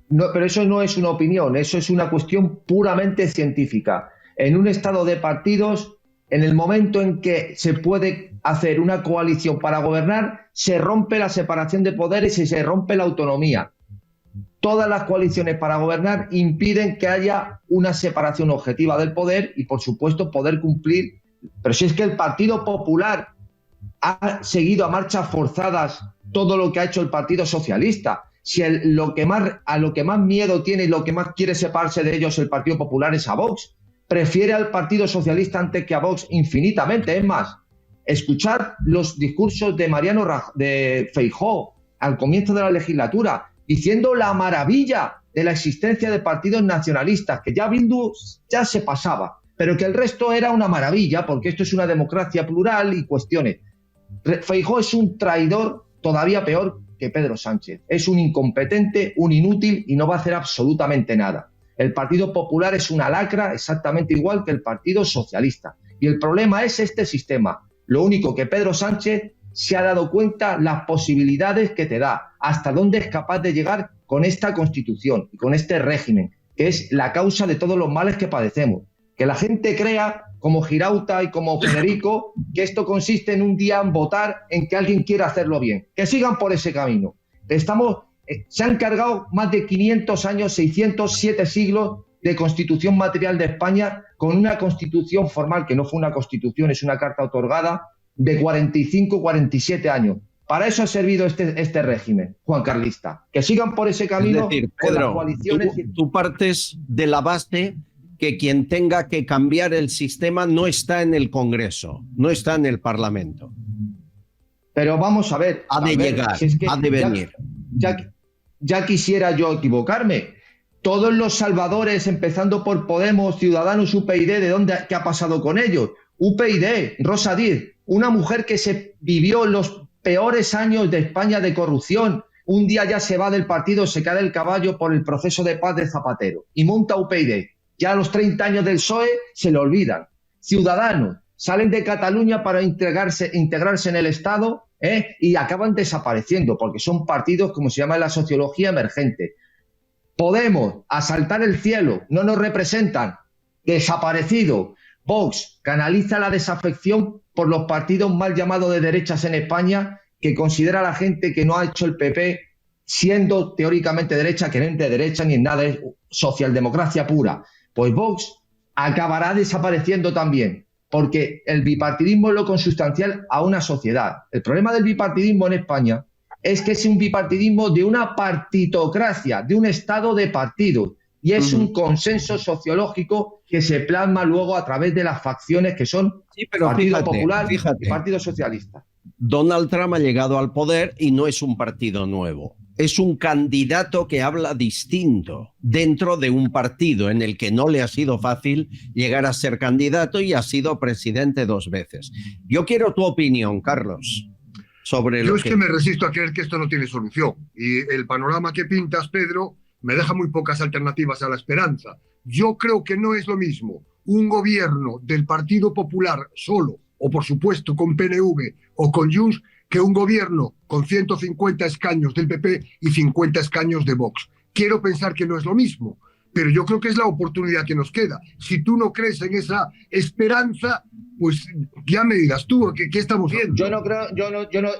No, pero eso no es una opinión, eso es una cuestión puramente científica. En un estado de partidos, en el momento en que se puede hacer una coalición para gobernar, se rompe la separación de poderes y se rompe la autonomía. Todas las coaliciones para gobernar impiden que haya una separación objetiva del poder y, por supuesto, poder cumplir. Pero si es que el Partido Popular ha seguido a marchas forzadas todo lo que ha hecho el Partido Socialista. Si a lo que más miedo tiene y lo que más quiere separarse de ellos el Partido Popular es a Vox. Prefiere al Partido Socialista antes que a Vox infinitamente. Es más, escuchad los discursos de Feijóo al comienzo de la legislatura, diciendo la maravilla de la existencia de partidos nacionalistas, que ya Bildu ya se pasaba, pero que el resto era una maravilla, porque esto es una democracia plural y cuestiones. Feijóo es un traidor todavía peor que Pedro Sánchez. Es un incompetente, un inútil y no va a hacer absolutamente nada. El Partido Popular es una lacra exactamente igual que el Partido Socialista. Y el problema es este sistema. Lo único que Pedro Sánchez se ha dado cuenta las posibilidades que te da, hasta dónde es capaz de llegar con esta Constitución y con este régimen, que es la causa de todos los males que padecemos. Que la gente crea, como Girauta y como Federico, que esto consiste en un día en votar en que alguien quiera hacerlo bien. Que sigan por ese camino. Se han cargado más de 500 años, 607 siglos de Constitución material de España con una Constitución formal, que no fue una Constitución, es una carta otorgada, de 45, 47 años. Para eso ha servido este régimen, Juan Carlista. Que sigan por ese camino. Es decir, con Pedro, las coaliciones. tú partes de la base que quien tenga que cambiar el sistema no está en el Congreso, no está en el Parlamento. Pero vamos a ver. Ha de llegar, si es que ha de venir. Ya quisiera yo equivocarme. Todos los salvadores, empezando por Podemos, Ciudadanos, UPyD, ¿qué ha pasado con ellos? UPyD, Rosa Díez, una mujer que se vivió los peores años de España de corrupción. Un día ya se va del partido, se cae del caballo por el proceso de paz de Zapatero y monta UPyD. Ya a los 30 años del PSOE se le olvidan. Ciudadanos salen de Cataluña para integrarse en el Estado y acaban desapareciendo porque son partidos, como se llama en la sociología, emergentes. Podemos, asaltar el cielo, no nos representan, desaparecido. Vox canaliza la desafección por los partidos mal llamados de derechas en España, que considera a la gente que no ha hecho el PP, siendo teóricamente derecha, que no es de derecha ni en nada, es socialdemocracia pura. Pues Vox acabará desapareciendo también, porque el bipartidismo es lo consustancial a una sociedad. El problema del bipartidismo en España es que es un bipartidismo de una partitocracia, de un estado de partidos, y es un consenso sociológico que se plasma luego a través de las facciones que son Partido Popular y Partido Socialista. Donald Trump ha llegado al poder y no es un partido nuevo. Es un candidato que habla distinto dentro de un partido en el que no le ha sido fácil llegar a ser candidato y ha sido presidente 2 veces. Yo quiero tu opinión, Carlos, sobre Yo es que me resisto a creer que esto no tiene solución. Y el panorama que pintas, Pedro, me deja muy pocas alternativas a la esperanza. Yo creo que no es lo mismo un gobierno del Partido Popular solo, o por supuesto con PNV o con Junts, que un gobierno con 150 escaños del PP y 50 escaños de Vox. Quiero pensar que no es lo mismo, pero yo creo que es la oportunidad que nos queda. Si tú no crees en esa esperanza, pues ya me dirás tú, ¿qué estamos viendo? Yo no creo,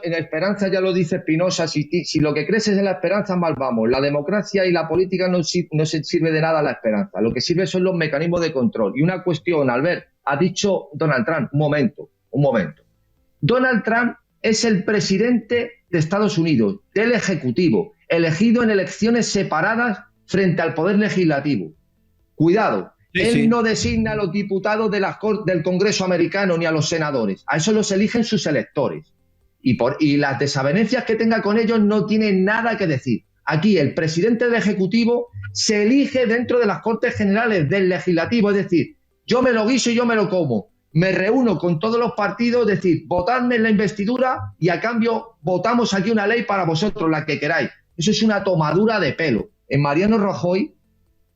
en la esperanza ya lo dice Spinoza, si lo que crees es en la esperanza, mal vamos. La democracia y la política no se sirve de nada la esperanza, lo que sirve son los mecanismos de control. Y una cuestión, Albert, ha dicho Donald Trump, un momento. Donald Trump es el presidente de Estados Unidos, del Ejecutivo, elegido en elecciones separadas frente al Poder Legislativo. Cuidado. Él no designa a los diputados del Congreso americano ni a los senadores. A eso los eligen sus electores. Y las desavenencias que tenga con ellos no tienen nada que decir. Aquí el presidente del Ejecutivo se elige dentro de las Cortes Generales del Legislativo. Es decir, yo me lo guiso y yo me lo como. Me reúno con todos los partidos, es decir, votadme en la investidura y a cambio votamos aquí una ley para vosotros, la que queráis. Eso es una tomadura de pelo. En Mariano Rajoy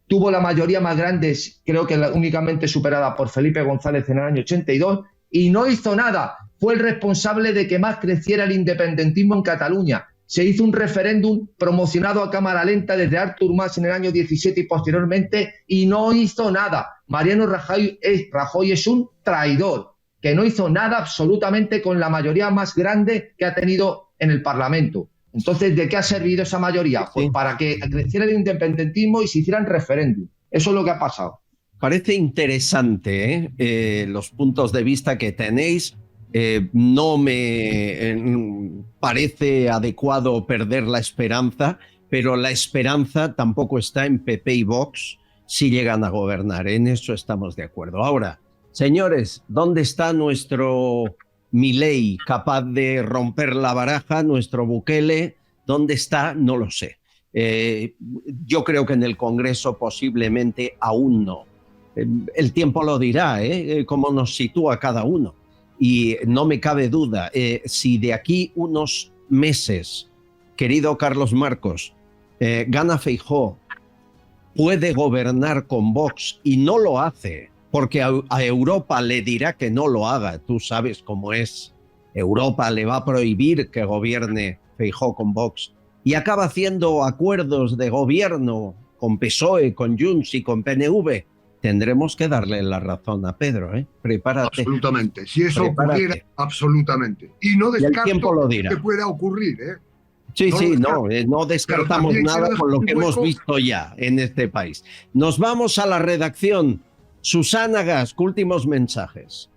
tuvo la mayoría más grande, creo que únicamente superada por Felipe González en el año 82, y no hizo nada. Fue el responsable de que más creciera el independentismo en Cataluña. Se hizo un referéndum promocionado a cámara lenta desde Artur Mas en el año 17 y posteriormente, y no hizo nada. Mariano Rajoy es un traidor, que no hizo nada absolutamente con la mayoría más grande que ha tenido en el Parlamento. Entonces, ¿de qué ha servido esa mayoría? Pues para que creciera el independentismo y se hicieran referéndum. Eso es lo que ha pasado. Parece interesante los puntos de vista que tenéis. No me parece adecuado perder la esperanza, pero la esperanza tampoco está en PP y Vox si llegan a gobernar. En eso estamos de acuerdo. Ahora, señores, ¿dónde está nuestro Milei capaz de romper la baraja, nuestro Bukele? ¿Dónde está? No lo sé. Yo creo que en el Congreso posiblemente aún no. El tiempo lo dirá, cómo nos sitúa cada uno. Y no me cabe duda, si de aquí unos meses, querido Carlos Marcos, gana Feijóo, puede gobernar con Vox y no lo hace, porque a Europa le dirá que no lo haga. Tú sabes cómo es. Europa le va a prohibir que gobierne Feijóo con Vox. Y acaba haciendo acuerdos de gobierno con PSOE, con Junts y con PNV. Tendremos que darle la razón a Pedro, ¿eh? Prepárate. Absolutamente. Si eso ocurriera, absolutamente. Y no descarto que pueda ocurrir, ¿eh? Sí, no descartamos nada con lo que hemos visto ya en este país. Nos vamos a la redacción. Susana Gask, últimos mensajes.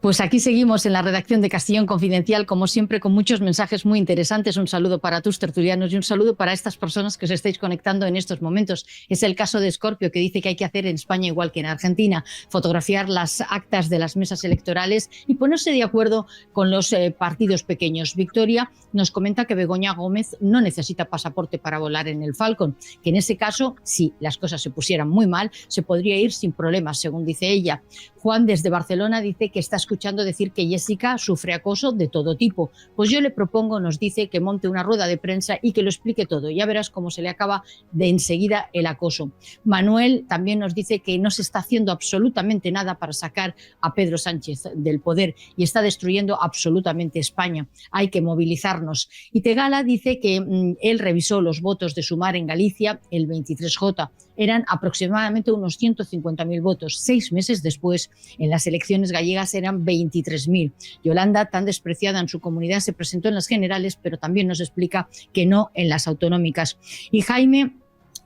Pues aquí seguimos en la redacción de Castellón Confidencial, como siempre, con muchos mensajes muy interesantes. Un saludo para tus tertulianos y un saludo para estas personas que os estáis conectando en estos momentos. Es el caso de Scorpio, que dice que hay que hacer en España igual que en Argentina, fotografiar las actas de las mesas electorales y ponerse de acuerdo con los partidos pequeños. Victoria nos comenta que Begoña Gómez no necesita pasaporte para volar en el Falcon, que en ese caso, si las cosas se pusieran muy mal, se podría ir sin problemas, según dice ella. Juan, desde Barcelona, dice que está escuchando decir que Jessica sufre acoso de todo tipo. Pues yo le propongo, nos dice, que monte una rueda de prensa y que lo explique todo. Ya verás cómo se le acaba de enseguida el acoso. Manuel también nos dice que no se está haciendo absolutamente nada para sacar a Pedro Sánchez del poder y está destruyendo absolutamente España. Hay que movilizarnos. Y Tegala dice que él revisó los votos de Sumar en Galicia, el 23J. Eran aproximadamente unos 150.000 votos. 6 meses después, en las elecciones gallegas eran 23.000. Yolanda, tan despreciada en su comunidad, se presentó en las generales, pero también nos explica que no en las autonómicas. Y Jaime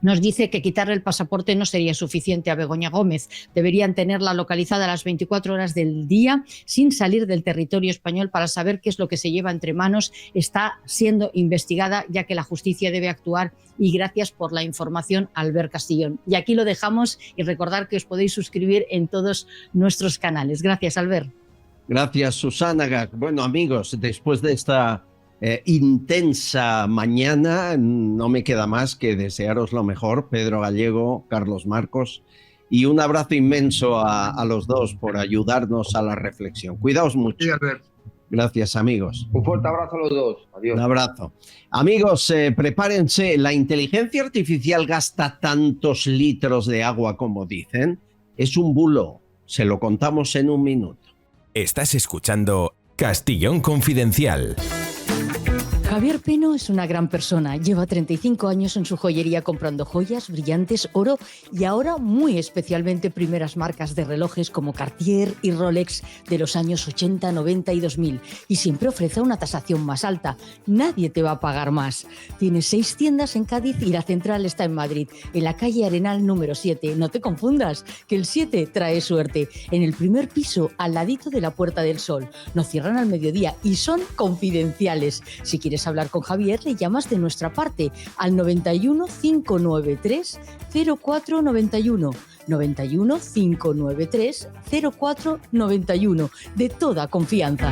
nos dice que quitarle el pasaporte no sería suficiente a Begoña Gómez. Deberían tenerla localizada a las 24 horas del día sin salir del territorio español para saber qué es lo que se lleva entre manos. Está siendo investigada, ya que la justicia debe actuar. Y gracias por la información, Albert Castillón. Y aquí lo dejamos y recordar que os podéis suscribir en todos nuestros canales. Gracias, Albert. Gracias, Susana. Bueno, amigos, después de esta intensa mañana, no me queda más que desearos lo mejor, Pedro Gallego, Carlos Marcos, y un abrazo inmenso a los dos por ayudarnos a la reflexión. Cuidaos mucho. Sí, Albert. Gracias, amigos. Un fuerte abrazo a los dos. Adiós. Un abrazo. Amigos, prepárense. ¿La inteligencia artificial gasta tantos litros de agua como dicen? Es un bulo. Se lo contamos en un minuto. Estás escuchando Castellón Confidencial. Javier Peno es una gran persona. Lleva 35 años en su joyería comprando joyas, brillantes, oro y ahora muy especialmente primeras marcas de relojes como Cartier y Rolex de los años 80, 90 y 2000. Y siempre ofrece una tasación más alta. Nadie te va a pagar más. Tiene 6 tiendas en Cádiz y la central está en Madrid, en la calle Arenal número 7. No te confundas, que el 7 trae suerte. En el primer piso, al ladito de la Puerta del Sol. No cierran al mediodía y son confidenciales. Si quieres hablar con Javier, le llamas de nuestra parte al 91 593 0491. 91 593 0491. De toda confianza.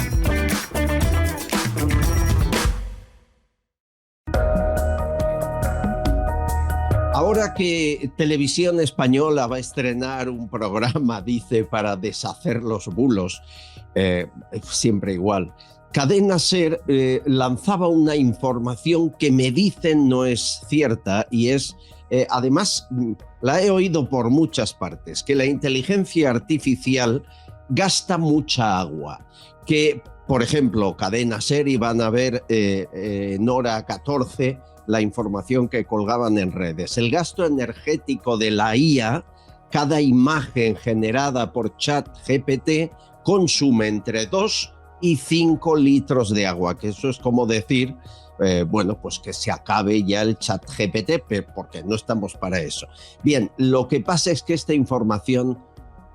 Ahora que Televisión Española va a estrenar un programa, dice, para deshacer los bulos, siempre igual, Cadena SER lanzaba una información que me dicen no es cierta y es, además, la he oído por muchas partes, que la inteligencia artificial gasta mucha agua, que, por ejemplo, Cadena SER iban a ver en hora 14 la información que colgaban en redes. El gasto energético de la IA, cada imagen generada por ChatGPT consume entre 2 y 5 litros de agua, que eso es como decir, bueno, pues que se acabe ya el ChatGPT, porque no estamos para eso. Bien, lo que pasa es que esta información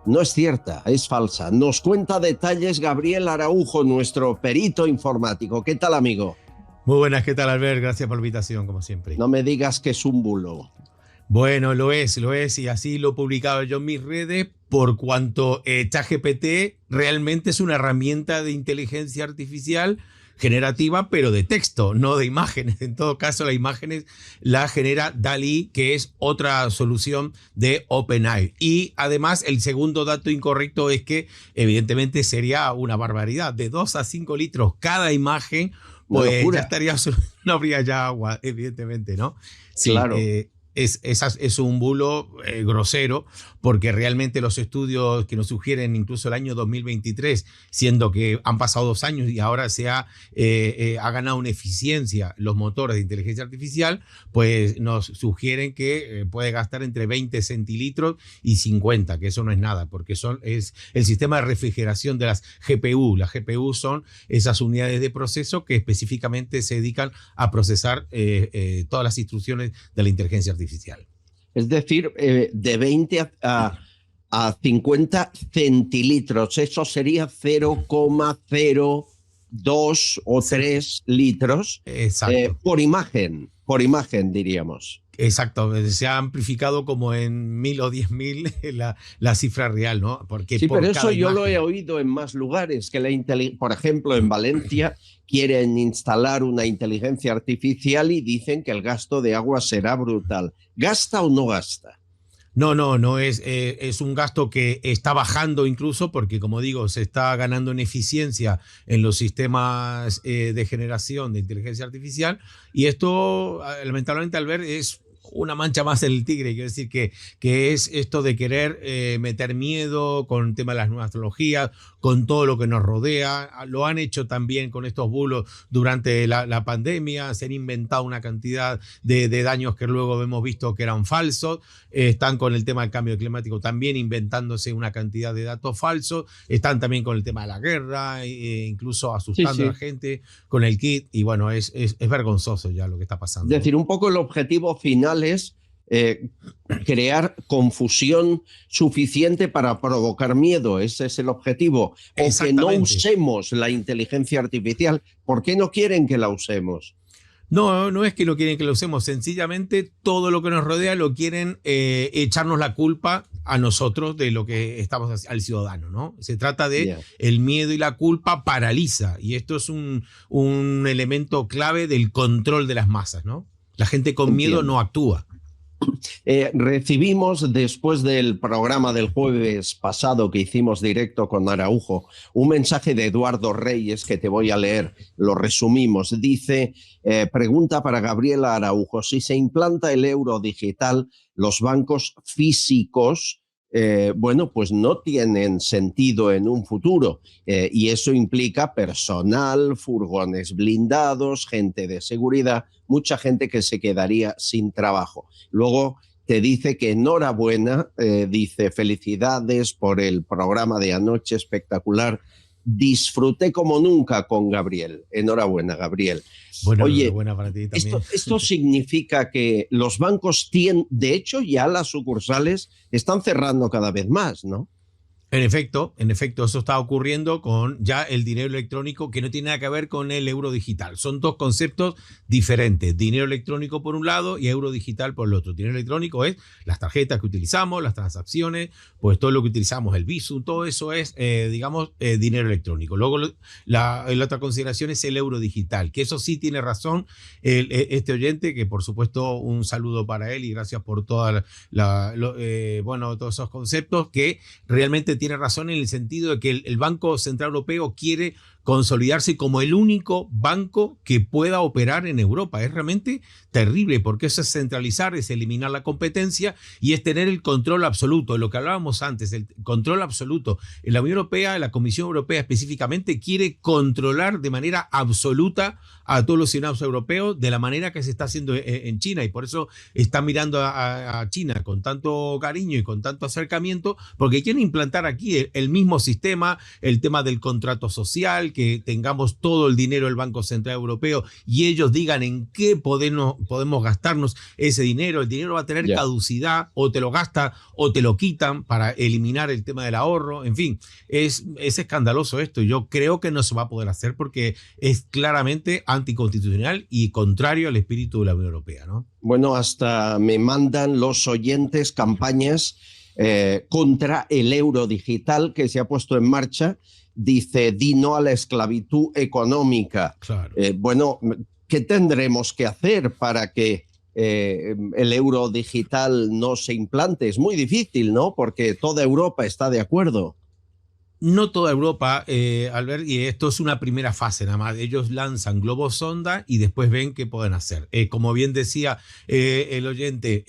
no es cierta, es falsa. Nos cuenta detalles Gabriel Araujo, nuestro perito informático. ¿Qué tal, amigo? Muy buenas, ¿qué tal, Albert? Gracias por la invitación, como siempre. No me digas que es un bulo. Bueno, lo es, y así lo he publicado yo en mis redes, por cuanto ChatGPT realmente es una herramienta de inteligencia artificial generativa, pero de texto, no de imágenes. En todo caso, las imágenes las genera DALL-E, que es otra solución de OpenAI. Y además, el segundo dato incorrecto es que, evidentemente, sería una barbaridad. De 2 a 5 litros cada imagen, pues ya estaría, no habría ya agua, evidentemente, ¿no? Sí, claro. Es un bulo grosero, porque realmente los estudios que nos sugieren incluso el año 2023, siendo que han pasado 2 años y ahora se ha ganado una eficiencia los motores de inteligencia artificial, pues nos sugieren que puede gastar entre 20 centilitros y 50, que eso no es nada, porque es el sistema de refrigeración de las GPU. Las GPU son esas unidades de proceso que específicamente se dedican a procesar todas las instrucciones de la inteligencia artificial. Es decir, de 20 a 50 centilitros, eso sería 0,02 o 3 litros por imagen, diríamos. Exacto, se ha amplificado como en 1000 o 10.000 la cifra real, ¿no? Porque sí, por pero eso yo imagen... lo he oído en más lugares, que por ejemplo, en Valencia quieren instalar una inteligencia artificial y dicen que el gasto de agua será brutal. ¿Gasta o no gasta? No es un gasto que está bajando incluso porque, como digo, se está ganando en eficiencia en los sistemas de generación de inteligencia artificial, y esto, lamentablemente, al ver, es una mancha más en el tigre. Quiero decir que es esto de querer meter miedo con el tema de las nuevas tecnologías, con todo lo que nos rodea. Lo han hecho también con estos bulos durante la pandemia. Se han inventado una cantidad de daños que luego hemos visto que eran falsos. Están con el tema del cambio climático también inventándose una cantidad de datos falsos. Están también con el tema de la guerra, incluso asustando a la gente con el kit. Y bueno, es vergonzoso ya lo que está pasando. Es decir, un poco el objetivo final es crear confusión suficiente para provocar miedo. Ese es el objetivo. O que no usemos la inteligencia artificial. ¿Por qué no quieren que la usemos? No es que no quieren que lo usemos, sencillamente todo lo que nos rodea lo quieren echarnos la culpa a nosotros de lo que estamos al ciudadano, ¿no? Se trata de el miedo, y la culpa paraliza, y esto es un elemento clave del control de las masas, ¿no? La gente con miedo no actúa. Recibimos, después del programa del jueves pasado que hicimos directo con Araujo, un mensaje de Eduardo Reyes que te voy a leer, lo resumimos. Dice, pregunta para Gabriela Araujo: si se implanta el euro digital, los bancos físicos bueno, pues no tienen sentido en un futuro, y eso implica personal, furgones blindados, gente de seguridad, mucha gente que se quedaría sin trabajo. Luego te dice que enhorabuena, dice felicidades por el programa de anoche espectacular. Disfruté como nunca con Gabriel. Enhorabuena, Gabriel. Bueno, oye, enhorabuena para ti también. Esto significa que los bancos tienen, de hecho, ya las sucursales están cerrando cada vez más, ¿no? En efecto, eso está ocurriendo con ya el dinero electrónico, que no tiene nada que ver con el euro digital. Son dos conceptos diferentes. Dinero electrónico por un lado y euro digital por el otro. Dinero electrónico es las tarjetas que utilizamos, las transacciones, pues todo lo que utilizamos, el Bizum, todo eso es, dinero electrónico. Luego la otra consideración es el euro digital, que eso sí tiene razón este oyente, que por supuesto un saludo para él y gracias por todos esos conceptos, que realmente tiene razón en el sentido de que el Banco Central Europeo quiere consolidarse como el único banco que pueda operar en Europa. Es realmente terrible, porque eso es centralizar, es eliminar la competencia y es tener el control absoluto. De lo que hablábamos antes, el control absoluto. En la Unión Europea, la Comisión Europea específicamente, quiere controlar de manera absoluta a todos los ciudadanos europeos de la manera que se está haciendo en China, y por eso está mirando a China con tanto cariño y con tanto acercamiento, porque quieren implantar aquí el mismo sistema, el tema del contrato social, que tengamos todo el dinero del Banco Central Europeo y ellos digan en qué podemos gastarnos ese dinero. El dinero va a tener caducidad, o te lo gastan o te lo quitan para eliminar el tema del ahorro. En fin, es escandaloso esto. Yo creo que no se va a poder hacer porque es claramente anticonstitucional y contrario al espíritu de la Unión Europea, ¿no? Bueno, hasta me mandan los oyentes campañas contra el euro digital que se ha puesto en marcha. Dice, di no a la esclavitud económica. Claro. Bueno, ¿qué tendremos que hacer para que el euro digital no se implante? Es muy difícil, ¿no? Porque toda Europa está de acuerdo. No toda Europa, Albert, y esto es una primera fase nada más. Ellos lanzan globos sonda y después ven qué pueden hacer. Como bien decía el oyente,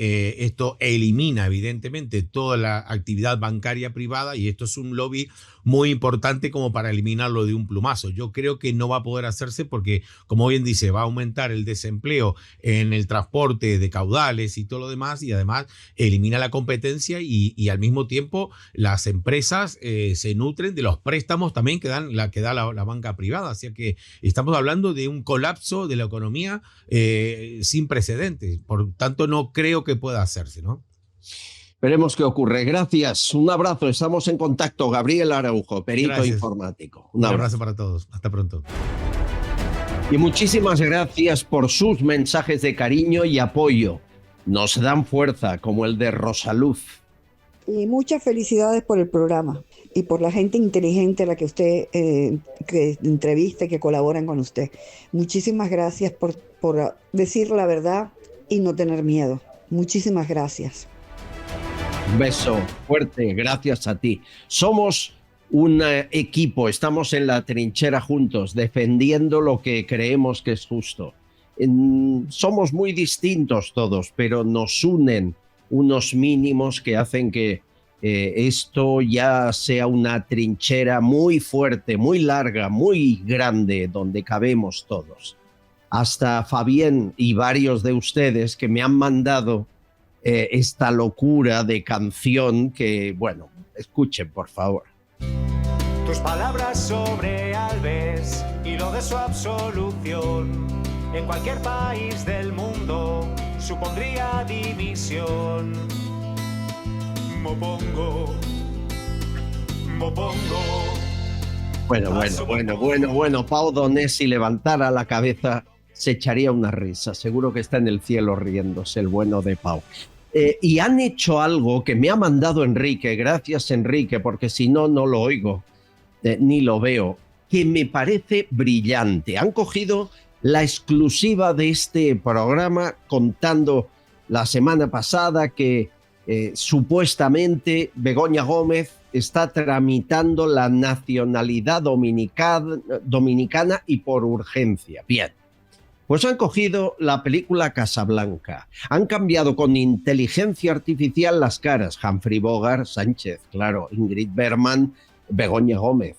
esto elimina evidentemente toda la actividad bancaria privada, y esto es un lobby muy importante como para eliminarlo de un plumazo. Yo creo que no va a poder hacerse porque, como bien dice, va a aumentar el desempleo en el transporte de caudales y todo lo demás, y además elimina la competencia y al mismo tiempo las empresas se nutren de los préstamos también que da la banca privada. Así que estamos hablando de un colapso de la economía sin precedentes. Por tanto, no creo que pueda hacerse, ¿no? Veremos qué ocurre. Gracias. Un abrazo. Estamos en contacto. Gabriel Araujo, perito informático. Un abrazo para todos. Hasta pronto. Y muchísimas gracias por sus mensajes de cariño y apoyo. Nos dan fuerza, como el de Rosaluz. Y muchas felicidades por el programa y por la gente inteligente a la que usted que entrevista y que colaboran con usted. Muchísimas gracias por decir la verdad y no tener miedo. Muchísimas gracias. Un beso fuerte, gracias a ti. Somos un equipo, estamos en la trinchera juntos, defendiendo lo que creemos que es justo. Somos muy distintos todos, pero nos unen unos mínimos que hacen que esto ya sea una trinchera muy fuerte, muy larga, muy grande, donde cabemos todos. Hasta Fabián y varios de ustedes que me han mandado esta locura de canción que, bueno, escuchen por favor. Tus palabras sobre Alves y lo de su absolución en cualquier país del mundo supondría división. Mopongo. Bueno, Pau Donés, si levantara la cabeza se echaría una risa. Seguro que está en el cielo riéndose, el bueno de Pau. Y han hecho algo que me ha mandado Enrique, gracias Enrique, porque si no, no lo oigo, ni lo veo, que me parece brillante. Han cogido la exclusiva de este programa contando la semana pasada que supuestamente Begoña Gómez está tramitando la nacionalidad dominicana y por urgencia. Bien. Pues han cogido la película Casablanca, han cambiado con inteligencia artificial las caras, Humphrey Bogart, Sánchez, claro, Ingrid Bergman, Begoña Gómez.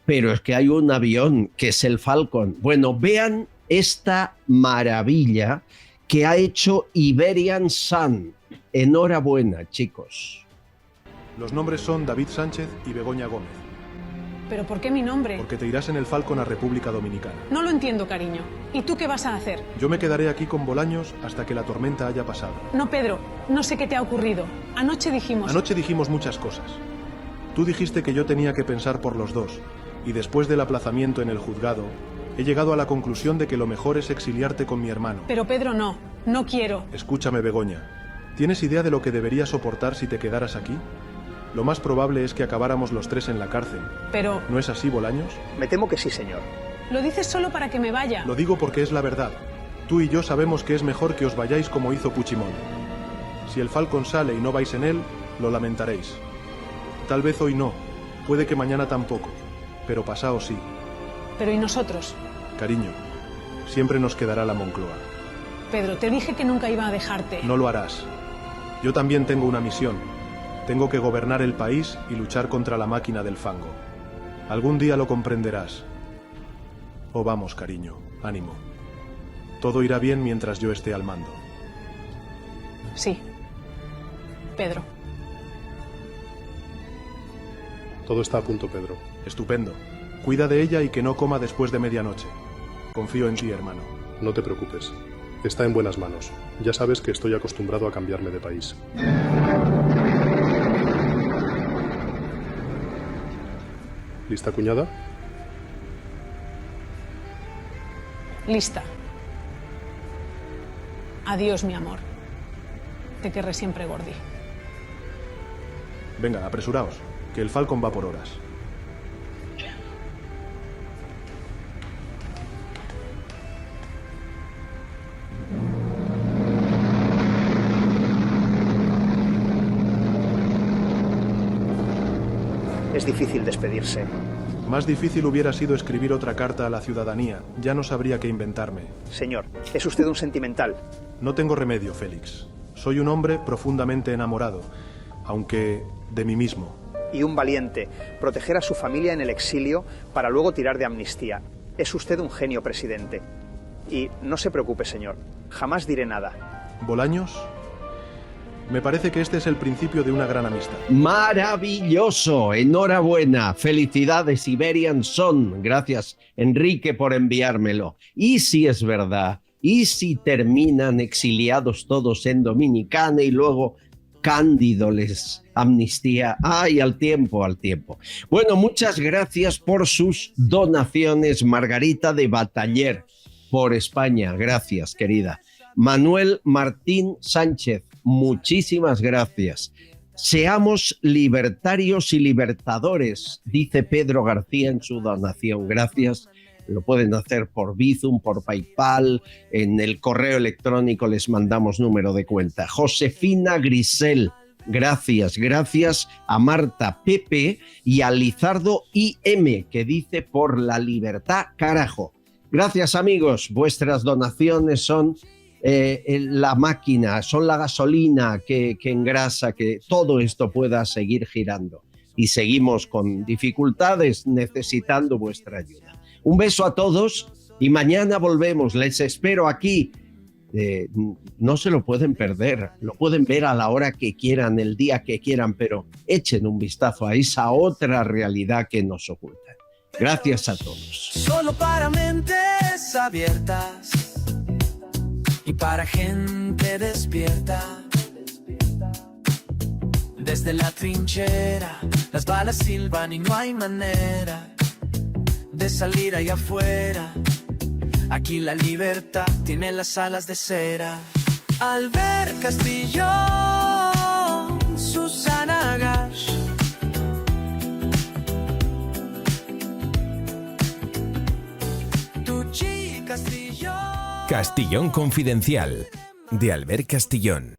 Pero es que hay un avión que es el Falcon. Bueno, vean esta maravilla que ha hecho Iberian Sun. Enhorabuena, chicos. Los nombres son David Sánchez y Begoña Gómez. ¿Pero por qué mi nombre? Porque te irás en el Falcon a República Dominicana. No lo entiendo, cariño. ¿Y tú qué vas a hacer? Yo me quedaré aquí con Bolaños hasta que la tormenta haya pasado. No, Pedro, no sé qué te ha ocurrido. Anoche dijimos muchas cosas. Tú dijiste que yo tenía que pensar por los dos, y después del aplazamiento en el juzgado, he llegado a la conclusión de que lo mejor es exiliarte con mi hermano. Pero Pedro, no quiero. Escúchame, Begoña. ¿Tienes idea de lo que deberías soportar si te quedaras aquí? Lo más probable es que acabáramos los tres en la cárcel. Pero... ¿No es así, Bolaños? Me temo que sí, señor. Lo dices solo para que me vaya. Lo digo porque es la verdad. Tú y yo sabemos que es mejor que os vayáis como hizo Puigdemont. Si el Falcon sale y no vais en él, lo lamentaréis. Tal vez hoy no, puede que mañana tampoco, pero pasado sí. Pero ¿y nosotros? Cariño, siempre nos quedará la Moncloa. Pedro, te dije que nunca iba a dejarte. No lo harás. Yo también tengo una misión. Tengo que gobernar el país y luchar contra la máquina del fango. Algún día lo comprenderás. Oh, vamos, cariño, ánimo. Todo irá bien mientras yo esté al mando. Sí, Pedro. Todo está a punto, Pedro. Estupendo. Cuida de ella y que no coma después de medianoche. Confío en ti, hermano. No te preocupes. Está en buenas manos. Ya sabes que estoy acostumbrado a cambiarme de país. ¿Lista, cuñada? Lista. Adiós, mi amor. Te querré siempre, Gordi. Venga, apresuraos, que el Falcon va por horas. Es difícil despedirse. Más difícil hubiera sido escribir otra carta a la ciudadanía. Ya no sabría qué inventarme. Señor, es usted un sentimental. No tengo remedio, Félix. Soy un hombre profundamente enamorado, aunque de mí mismo. Y un valiente. Proteger a su familia en el exilio para luego tirar de amnistía. Es usted un genio, presidente. Y no se preocupe, señor. Jamás diré nada. ¿Bolaños? Me parece que este es el principio de una gran amistad. ¡Maravilloso! Enhorabuena. Felicidades, Iberian Sun. Gracias, Enrique, por enviármelo. Y si es verdad, y si terminan exiliados todos en Dominicana y luego Cándido les amnistía. ¡Ay, al tiempo, al tiempo! Bueno, muchas gracias por sus donaciones. Margarita de Bataller, por España. Gracias, querida. Manuel Martín Sánchez, muchísimas gracias. Seamos libertarios y libertadores, dice Pedro García en su donación. Gracias. Lo pueden hacer por Bizum, por PayPal, en el correo electrónico les mandamos número de cuenta. Josefina Grisel, gracias. Gracias a Marta Pepe y a Lizardo IM, que dice por la libertad, carajo. Gracias, amigos. Vuestras donaciones son la máquina, son la gasolina que engrasa, que todo esto pueda seguir girando. Y seguimos con dificultades necesitando vuestra ayuda. Un beso a todos y mañana volvemos. Les espero aquí. No se lo pueden perder. Lo pueden ver a la hora que quieran, el día que quieran, pero echen un vistazo a esa otra realidad que nos oculta. Gracias a todos. Solo para mentes abiertas y para gente despierta. Desde la trinchera las balas silban y no hay manera de salir allá afuera. Aquí la libertad tiene las alas de cera. Albert Castillo, Susana Gash. Castillón Confidencial, de Albert Castillón.